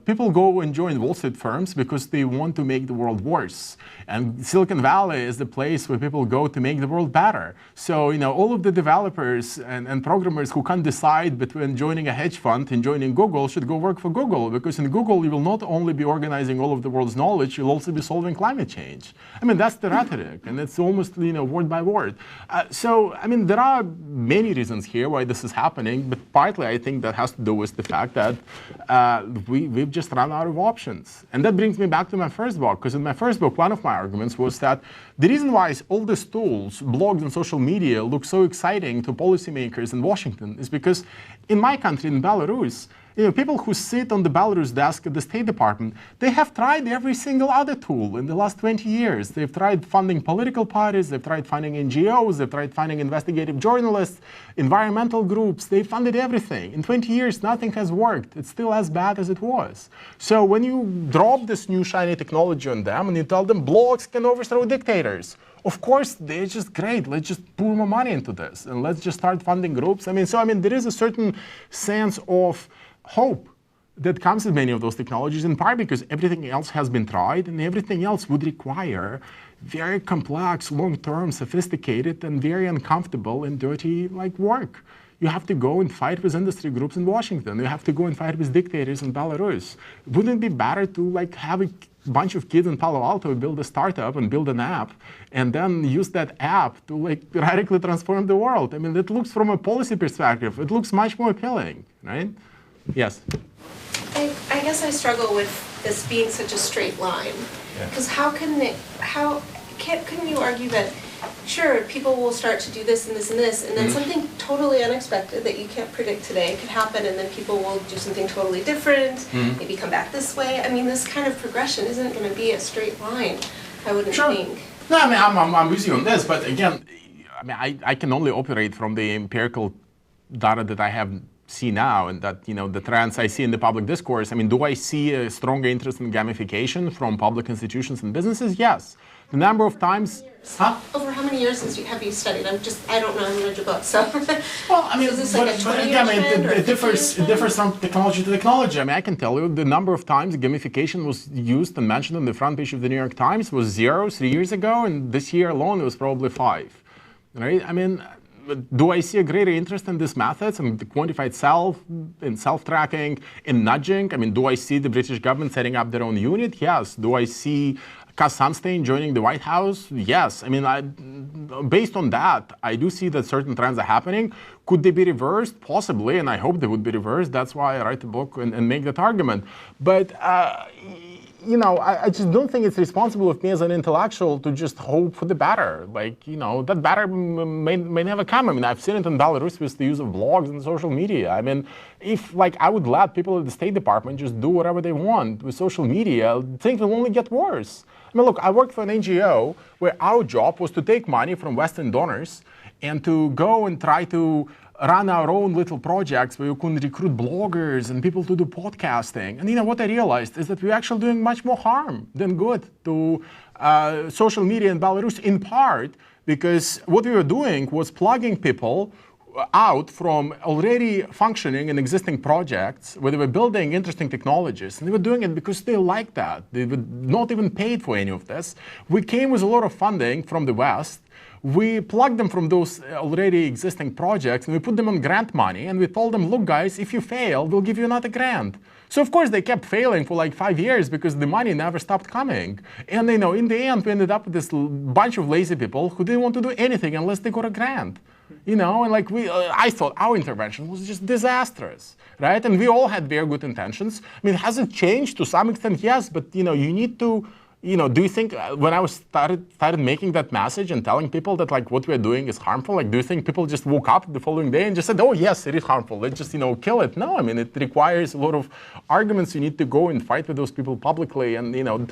People go and join Wall Street firms because they want to make the world worse. And Silicon Valley is the place where people go to make the world better. So, all of the developers and programmers who can't decide between joining a hedge fund and joining Google should go work for Google, because in Google you will not only be organizing all of the world's knowledge, you'll also be solving climate change. That's the rhetoric, and it's almost, word by word. So, there are many reasons here why this is happening, but partly I think that has to do with the fact that we've just run out of options. And that brings me back to my first book, because in my first book, one of my arguments was that the reason why all these tools, blogs and social media, look so exciting to policymakers in Washington is because in my country, in Belarus, people who sit on the Belarus desk at the State Department, they have tried every single other tool in the last 20 years. They've tried funding political parties, they've tried funding NGOs, they've tried funding investigative journalists, environmental groups, they funded everything. In 20 years, nothing has worked. It's still as bad as it was. So when you drop this new shiny technology on them and you tell them blogs can overthrow dictators, of course, they're just great. Let's just pour more money into this and let's just start funding groups. There is a certain sense of hope that comes with many of those technologies, in part because everything else has been tried and everything else would require very complex, long-term, sophisticated, and very uncomfortable and dirty work. You have to go and fight with industry groups in Washington. You have to go and fight with dictators in Belarus. Wouldn't it be better to have a bunch of kids in Palo Alto build a startup and build an app and then use that app to radically transform the world? It looks, from a policy perspective, it looks much more appealing, right? Yes? I guess I struggle with this being such a straight line, because couldn't you argue that, sure, people will start to do this and this and this, and then something totally unexpected that you can't predict today could happen, and then people will do something totally different, maybe come back this way. This kind of progression isn't going to be a straight line, I wouldn't think. No, I'm with you on this, but again, I can only operate from the empirical data that I have see now, and that the trends I see in the public discourse. Do I see a stronger interest in gamification from public institutions and businesses? Yes. The number of times. Over how many years have you studied? I don't know. I haven't read your book, so. Well, is this like a 20-year trend, it differs from technology to technology. I can tell you the number of times gamification was used and mentioned on the front page of the New York Times was 0 3 years ago, and this year alone it was probably 5. Right? Do I see a greater interest in these methods and the quantified self, in self-tracking, in nudging? Do I see the British government setting up their own unit? Yes. Do I see Cass Sunstein joining the White House? Yes. Based on that, I do see that certain trends are happening. Could they be reversed? Possibly, and I hope they would be reversed. That's why I write the book and make that argument. But I just don't think it's responsible of me as an intellectual to just hope for the better. That better may never come. I've seen it in Belarus with the use of blogs and social media. If I would let people at the State Department just do whatever they want with social media, things will only get worse. Look, I worked for an NGO where our job was to take money from Western donors and to go and try to run our own little projects where you can recruit bloggers and people to do podcasting. And what I realized is that we're actually doing much more harm than good to social media in Belarus, in part because what we were doing was plugging people out from already functioning and existing projects where they were building interesting technologies, and they were doing it because they liked that. They were not even paid for any of this. We came with a lot of funding from the West. We plugged them from those already existing projects, and we put them on grant money, and we told them, look, guys, if you fail, we'll give you another grant. So, of course, they kept failing for like 5 years because the money never stopped coming. And, you know, in the end, we ended up with this bunch of lazy people who didn't want to do anything unless they got a grant. You know, and like I thought our intervention was just disastrous, right? And we all had very good intentions. I mean, has it changed to some extent? Yes, but, you know, you need to, you know, do you think when I started making that message and telling people that like what we're doing is harmful, like do you think people just woke up the following day and just said, oh yes, it is harmful, let's just, you know, kill it? No, I mean, it requires a lot of arguments. You need to go and fight with those people publicly, and, you know,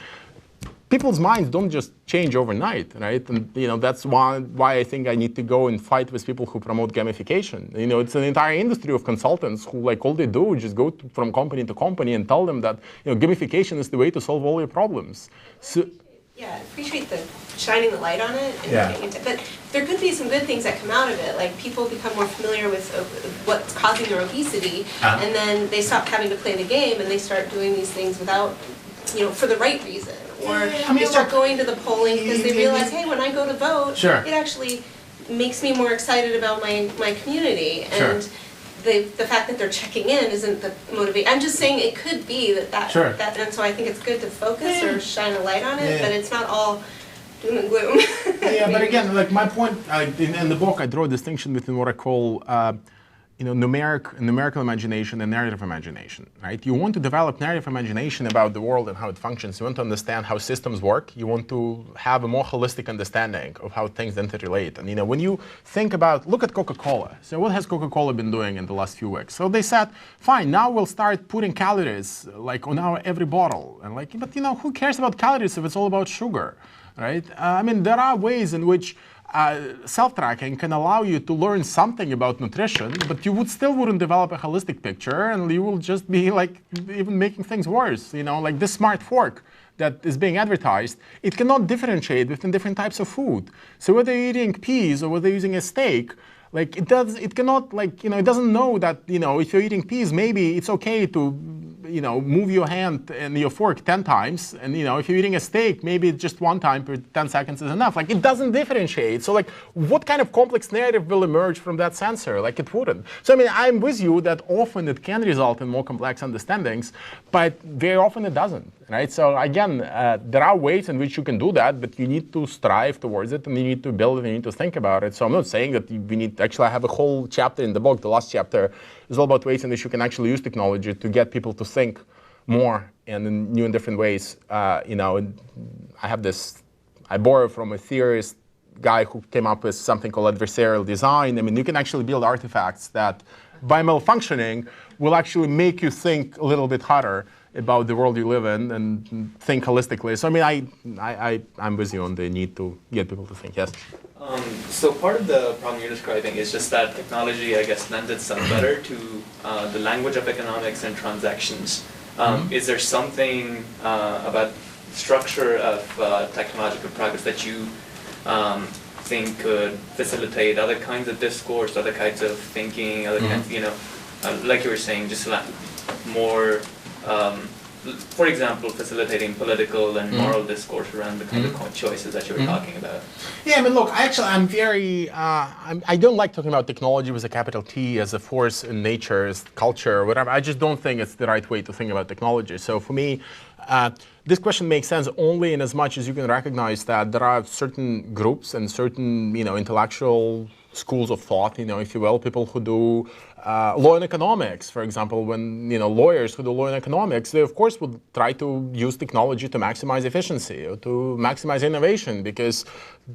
people's minds don't just change overnight, right? And, you know, that's why I think I need to go and fight with people who promote gamification. You know, it's an entire industry of consultants who, like, all they do is just go from company to company and tell them that, you know, gamification is the way to solve all your problems. So, yeah, I appreciate the shining the light on it. And yeah. But there could be some good things that come out of it. Like people become more familiar with what's causing their obesity, and then they stop having to play the game and they start doing these things without, you know, for the right reason. Or they start going to the polling because they realize, hey, when I go to vote, sure, it actually makes me more excited about my community. And sure, the fact that they're checking in isn't the motivation. I'm just saying it could be that, sure, and so I think it's good to focus or shine a light on it, but it's not all doom and gloom. Yeah, but again, like my point, in the book, I draw a distinction between what I call you know, numerical imagination and narrative imagination, right? You want to develop narrative imagination about the world and how it functions. You want to understand how systems work. You want to have a more holistic understanding of how things interrelate. And, you know, when you think about, look at Coca-Cola. So what has Coca-Cola been doing in the last few weeks? So they said, fine, now we'll start putting calories like on our every bottle. And like, but, you know, who cares about calories if it's all about sugar, right? I mean, there are ways in which self-tracking can allow you to learn something about nutrition, but you still wouldn't develop a holistic picture, and you will just be like even making things worse. You know, like this smart fork that is being advertised, it cannot differentiate between different types of food. So whether you're eating peas or whether you're using a steak, like it cannot, like, you know, it doesn't know that, you know, if you're eating peas, maybe it's okay to, you know, move your hand and your fork 10 times. And, you know, if you're eating a steak, maybe just one time per 10 seconds is enough. Like, it doesn't differentiate. So, like, what kind of complex narrative will emerge from that sensor? Like, it wouldn't. So, I mean, I'm with you that often it can result in more complex understandings, but very often it doesn't, right? So, again, there are ways in which you can do that, but you need to strive towards it, and you need to build it, and you need to think about it. So, I'm not saying that we need to, actually, I have a whole chapter in the book, the last chapter, is all about ways in which you can actually use technology to get people to think more and in new and different ways. You know, I have this, I borrow from a theorist guy who came up with something called adversarial design. I mean, you can actually build artifacts that, by malfunctioning, will actually make you think a little bit harder about the world you live in and think holistically. So, I mean, I'm with you on the need to get people to think, yes? So part of the problem you're describing is just that technology, I guess, lends itself better to the language of economics and transactions. Is there something about structure of technological progress that you think could facilitate other kinds of discourse, other kinds of thinking, other kinds, you know, like you were saying, just more, for example, facilitating political and moral discourse around the kind of choices that you were talking about? Yeah, I mean, look, I'm very, I don't like talking about technology with a capital T as a force in nature, as culture, or whatever. I just don't think it's the right way to think about technology. So for me, this question makes sense only in as much as you can recognize that there are certain groups and certain, you know, intellectual schools of thought, you know, if you will, people who do law and economics, for example, when, you know, lawyers who do law and economics, they of course would try to use technology to maximize efficiency or to maximize innovation, because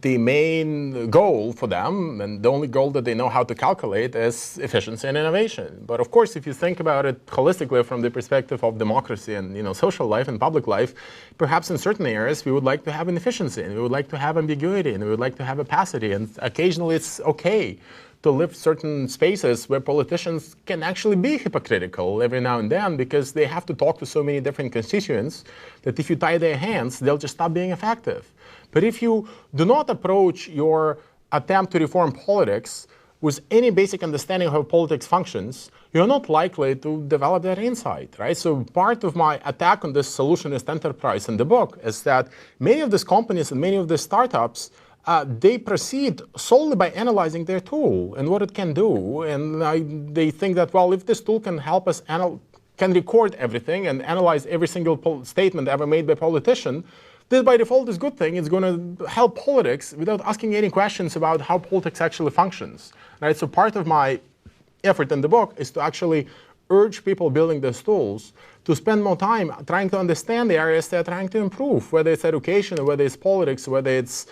the main goal for them, and the only goal that they know how to calculate, is efficiency and innovation. But of course, if you think about it holistically from the perspective of democracy and, you know, social life and public life, perhaps in certain areas we would like to have inefficiency, and we would like to have ambiguity, and we would like to have opacity, and occasionally it's okay to live certain spaces where politicians can actually be hypocritical every now and then, because they have to talk to so many different constituents that if you tie their hands, they'll just stop being effective. But if you do not approach your attempt to reform politics with any basic understanding of how politics functions, you're not likely to develop that insight, right? So part of my attack on this solutionist enterprise in the book is that many of these companies and many of these startups, they proceed solely by analyzing their tool and what it can do. And they think that, well, if this tool can help us can record everything and analyze every single statement ever made by a politician, this by default is a good thing. It's going to help politics without asking any questions about how politics actually functions. Right? So part of my effort in the book is to actually urge people building these tools to spend more time trying to understand the areas they're trying to improve, whether it's education, or whether it's politics, whether it's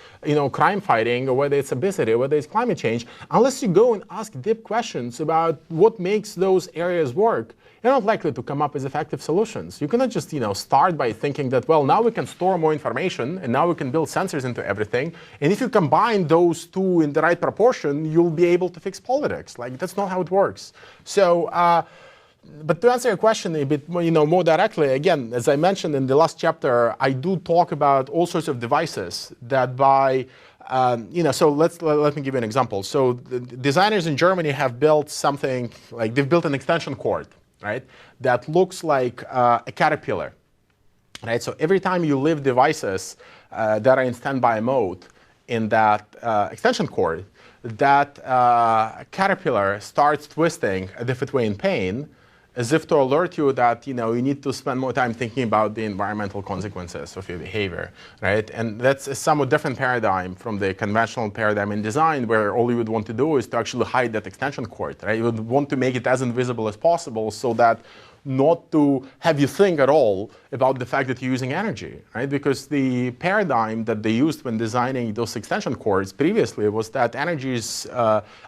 crime fighting, or whether it's obesity, or whether it's climate change. Unless you go and ask deep questions about what makes those areas work, you're not likely to come up with effective solutions. You cannot just start by thinking that, well, now we can store more information and now we can build sensors into everything. And if you combine those two in the right proportion, you'll be able to fix politics. Like, that's not how it works. So, but to answer your question a bit more directly, again, as I mentioned in the last chapter, I do talk about all sorts of devices that by so let me give you an example. So the designers in Germany have built something like they've built an extension cord, right, that looks like a caterpillar, right? So every time you leave devices that are in standby mode in that extension cord, that caterpillar starts twisting as if it were in pain, as if to alert you that you need to spend more time thinking about the environmental consequences of your behavior, right? And that's a somewhat different paradigm from the conventional paradigm in design, where all you would want to do is to actually hide that extension cord, right? You would want to make it as invisible as possible so that not to have you think at all about the fact that you're using energy, right? Because the paradigm that they used when designing those extension cords previously was that energy is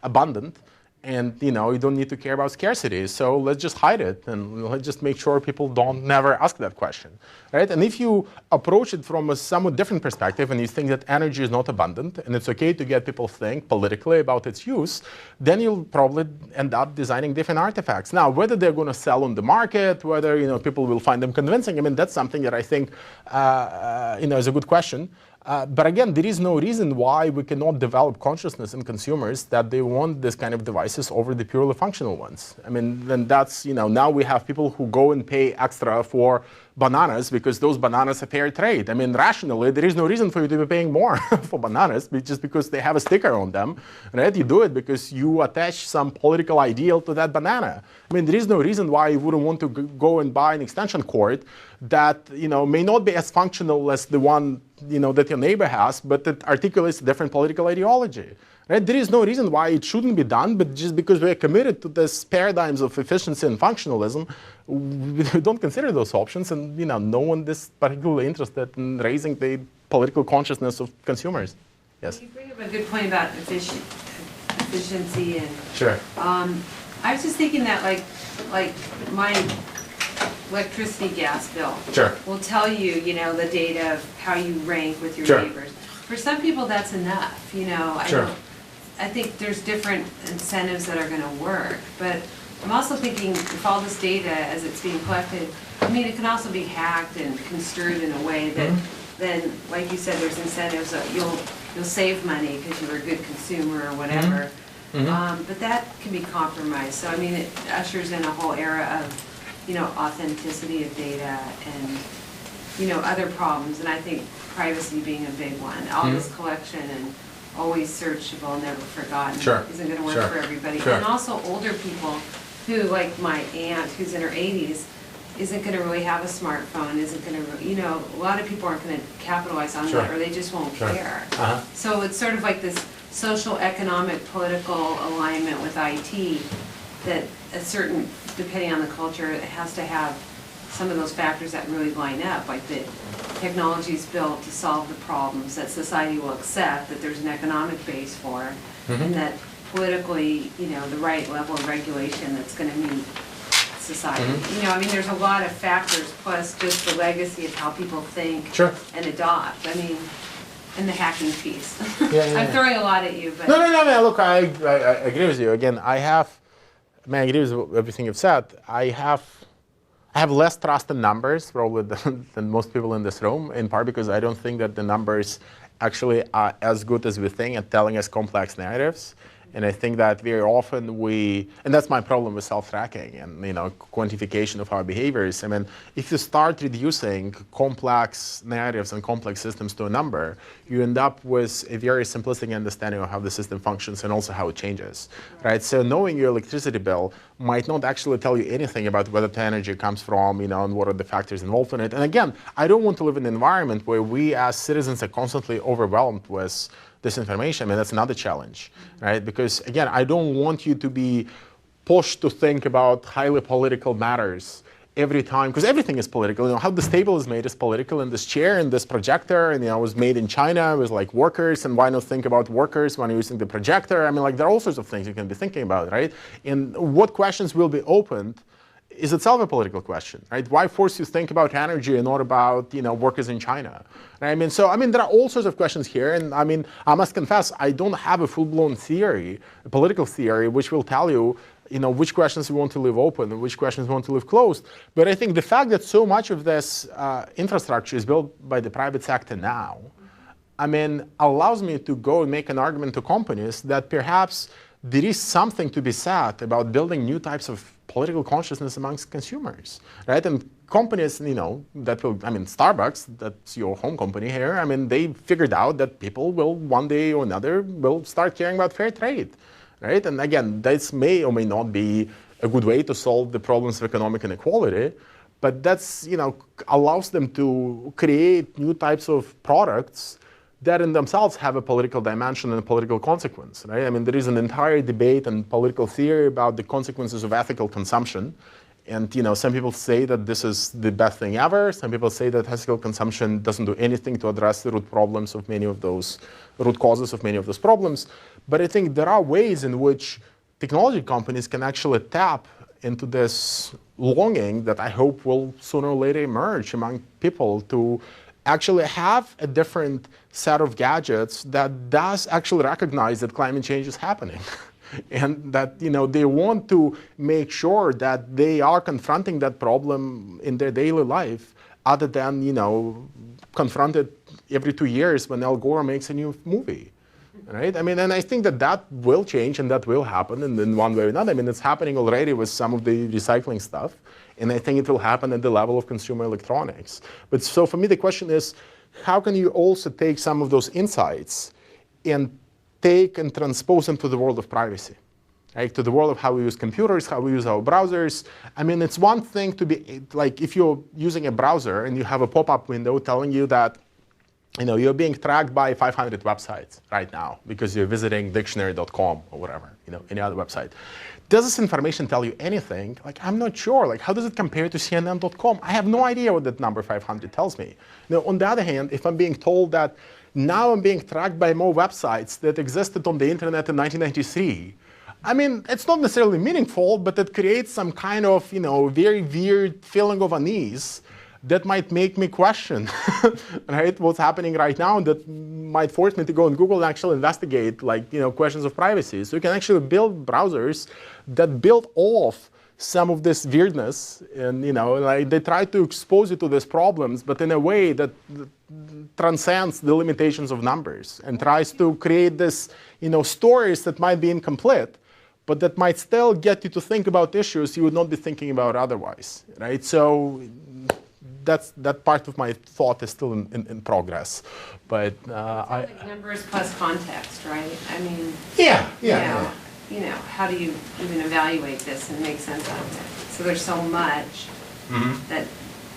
abundant, and you don't need to care about scarcity. So let's just hide it, and let's just make sure people don't never ask that question, right? And if you approach it from a somewhat different perspective, and you think that energy is not abundant, and it's okay to get people to think politically about its use, then you'll probably end up designing different artifacts. Now, whether they're going to sell on the market, whether people will find them convincing, I mean, that's something that I think is a good question. But again, there is no reason why we cannot develop consciousness in consumers that they want this kind of devices over the purely functional ones. I mean, then that's, now we have people who go and pay extra for bananas because those bananas are fair trade. I mean, rationally, there is no reason for you to be paying more for bananas just because they have a sticker on them, right? You do it because you attach some political ideal to that banana. I mean, there is no reason why you wouldn't want to go and buy an extension cord that, may not be as functional as the one, that your neighbor has, but it articulates a different political ideology. Right? There is no reason why it shouldn't be done, but just because we're committed to this paradigms of efficiency and functionalism, we don't consider those options, and no one is particularly interested in raising the political consciousness of consumers. Yes. You bring up a good point about efficiency and. Sure. I was just thinking that like my electricity gas bill will tell you, the data of how you rank with your neighbors. For some people, that's enough. I think there's different incentives that are going to work, but I'm also thinking if all this data, as it's being collected, it can also be hacked and construed in a way that then, like you said, there's incentives that you'll save money because you're a good consumer or whatever. But that can be compromised. So it ushers in a whole era of authenticity of data and other problems, and I think privacy being a big one. All this collection and always searchable, never forgotten isn't going to work for everybody. And also older people who, like my aunt who's in her 80s, isn't going to really have a smartphone, isn't going to, a lot of people aren't going to capitalize on that, or they just won't care. So it's sort of like this social, economic, political alignment with IT that a certain, depending on the culture, it has to have some of those factors that really line up, like the technology is built to solve the problems that society will accept, that there's an economic base for, and that politically, the right level of regulation that's going to meet society. There's a lot of factors, plus just the legacy of how people think and adopt. And the hacking piece. I'm throwing a lot at you, but... No, look, I agree with you. Again, I agree with everything you've said. I have less trust in numbers probably than most people in this room, in part because I don't think that the numbers actually are as good as we think at telling us complex narratives. And I think that very often and that's my problem with self-tracking and quantification of our behaviors. I mean, if you start reducing complex narratives and complex systems to a number, you end up with a very simplistic understanding of how the system functions and also how it changes, right? So knowing your electricity bill might not actually tell you anything about where the energy comes from, and what are the factors involved in it. And again, I don't want to live in an environment where we as citizens are constantly overwhelmed with this information. I mean, that's another challenge, right? Because again, I don't want you to be pushed to think about highly political matters every time, because everything is political. How this table is made is political, and this chair and this projector, and was made in China with like workers, and why not think about workers when you're using the projector? I mean, like there are all sorts of things you can be thinking about, right? And what questions will be opened is itself a political question, right? Why force you to think about energy and not about, workers in China? Right? I mean, there are all sorts of questions here, and I mean, I must confess, I don't have a full-blown theory, a political theory, which will tell you, which questions we want to leave open and which questions we want to leave closed. But I think the fact that so much of this infrastructure is built by the private sector now, I mean, allows me to go and make an argument to companies that perhaps there is something to be said about building new types of political consciousness amongst consumers, right? And companies, that will, I mean, Starbucks, that's your home company here, I mean, they figured out that people will one day or another will start caring about fair trade, right? And again, this may or may not be a good way to solve the problems of economic inequality, but that's, allows them to create new types of products that in themselves have a political dimension and a political consequence, right? I mean, there is an entire debate and political theory about the consequences of ethical consumption. And, some people say that this is the best thing ever. Some people say that ethical consumption doesn't do anything to address the root problems of many of those, root causes of many of those problems. But I think there are ways in which technology companies can actually tap into this longing that I hope will sooner or later emerge among people to actually have a different set of gadgets that does actually recognize that climate change is happening. And that they want to make sure that they are confronting that problem in their daily life, other than confront it every 2 years when Al Gore makes a new movie, right? I mean, and I think that will change and that will happen in one way or another. I mean, it's happening already with some of the recycling stuff, and I think it will happen at the level of consumer electronics. But so for me, the question is, how can you also take some of those insights and take and transpose them to the world of privacy, right? To the world of how we use computers, how we use our browsers. I mean, it's one thing to be, like if you're using a browser and you have a pop-up window telling you that, you're being tracked by 500 websites right now because you're visiting dictionary.com or whatever, any other website. Does this information tell you anything? Like, I'm not sure. Like, how does it compare to CNN.com? I have no idea what that number 500 tells me. On the other hand, if I'm being told that now I'm being tracked by more websites that existed on the internet in 1993, I mean, it's not necessarily meaningful, but it creates some kind of, very weird feeling of unease that might make me question, right, what's happening right now, that might force me to go on Google and actually investigate, questions of privacy. So you can actually build browsers that build off some of this weirdness, and they try to expose you to these problems, but in a way that transcends the limitations of numbers and tries to create this, stories that might be incomplete, but that might still get you to think about issues you would not be thinking about otherwise, right? So that part of my thought is still in progress, but like numbers plus context, right? I mean, yeah. How do you even evaluate this and make sense out of it? So there's so much that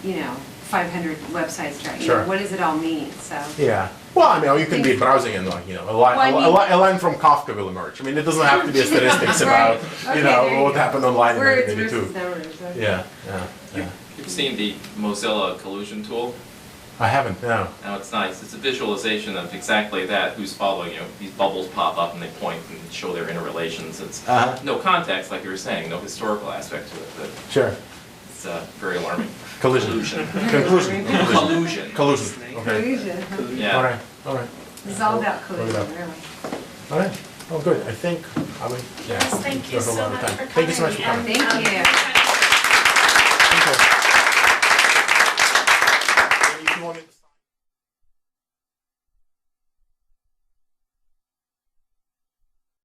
500 websites track. Sure. What does it all mean? So yeah. Well, I mean, you can be browsing and a line from Kafka will emerge. I mean, it doesn't have to be statistics about what happened online in 1992. Yeah. You've seen the Mozilla collusion tool? I haven't, no. Now it's nice. It's a visualization of exactly that, who's following you. These bubbles pop up and they point and show their interrelations. It's no context, like you were saying, no historical aspect to it. But sure. It's very alarming. Collusion. Collusion. Okay. collusion. Yeah. All right. It's all about collusion, really. All right. Oh, good. I think I would. Yes, thank you so much for coming. Thank you so much for coming. Thank you.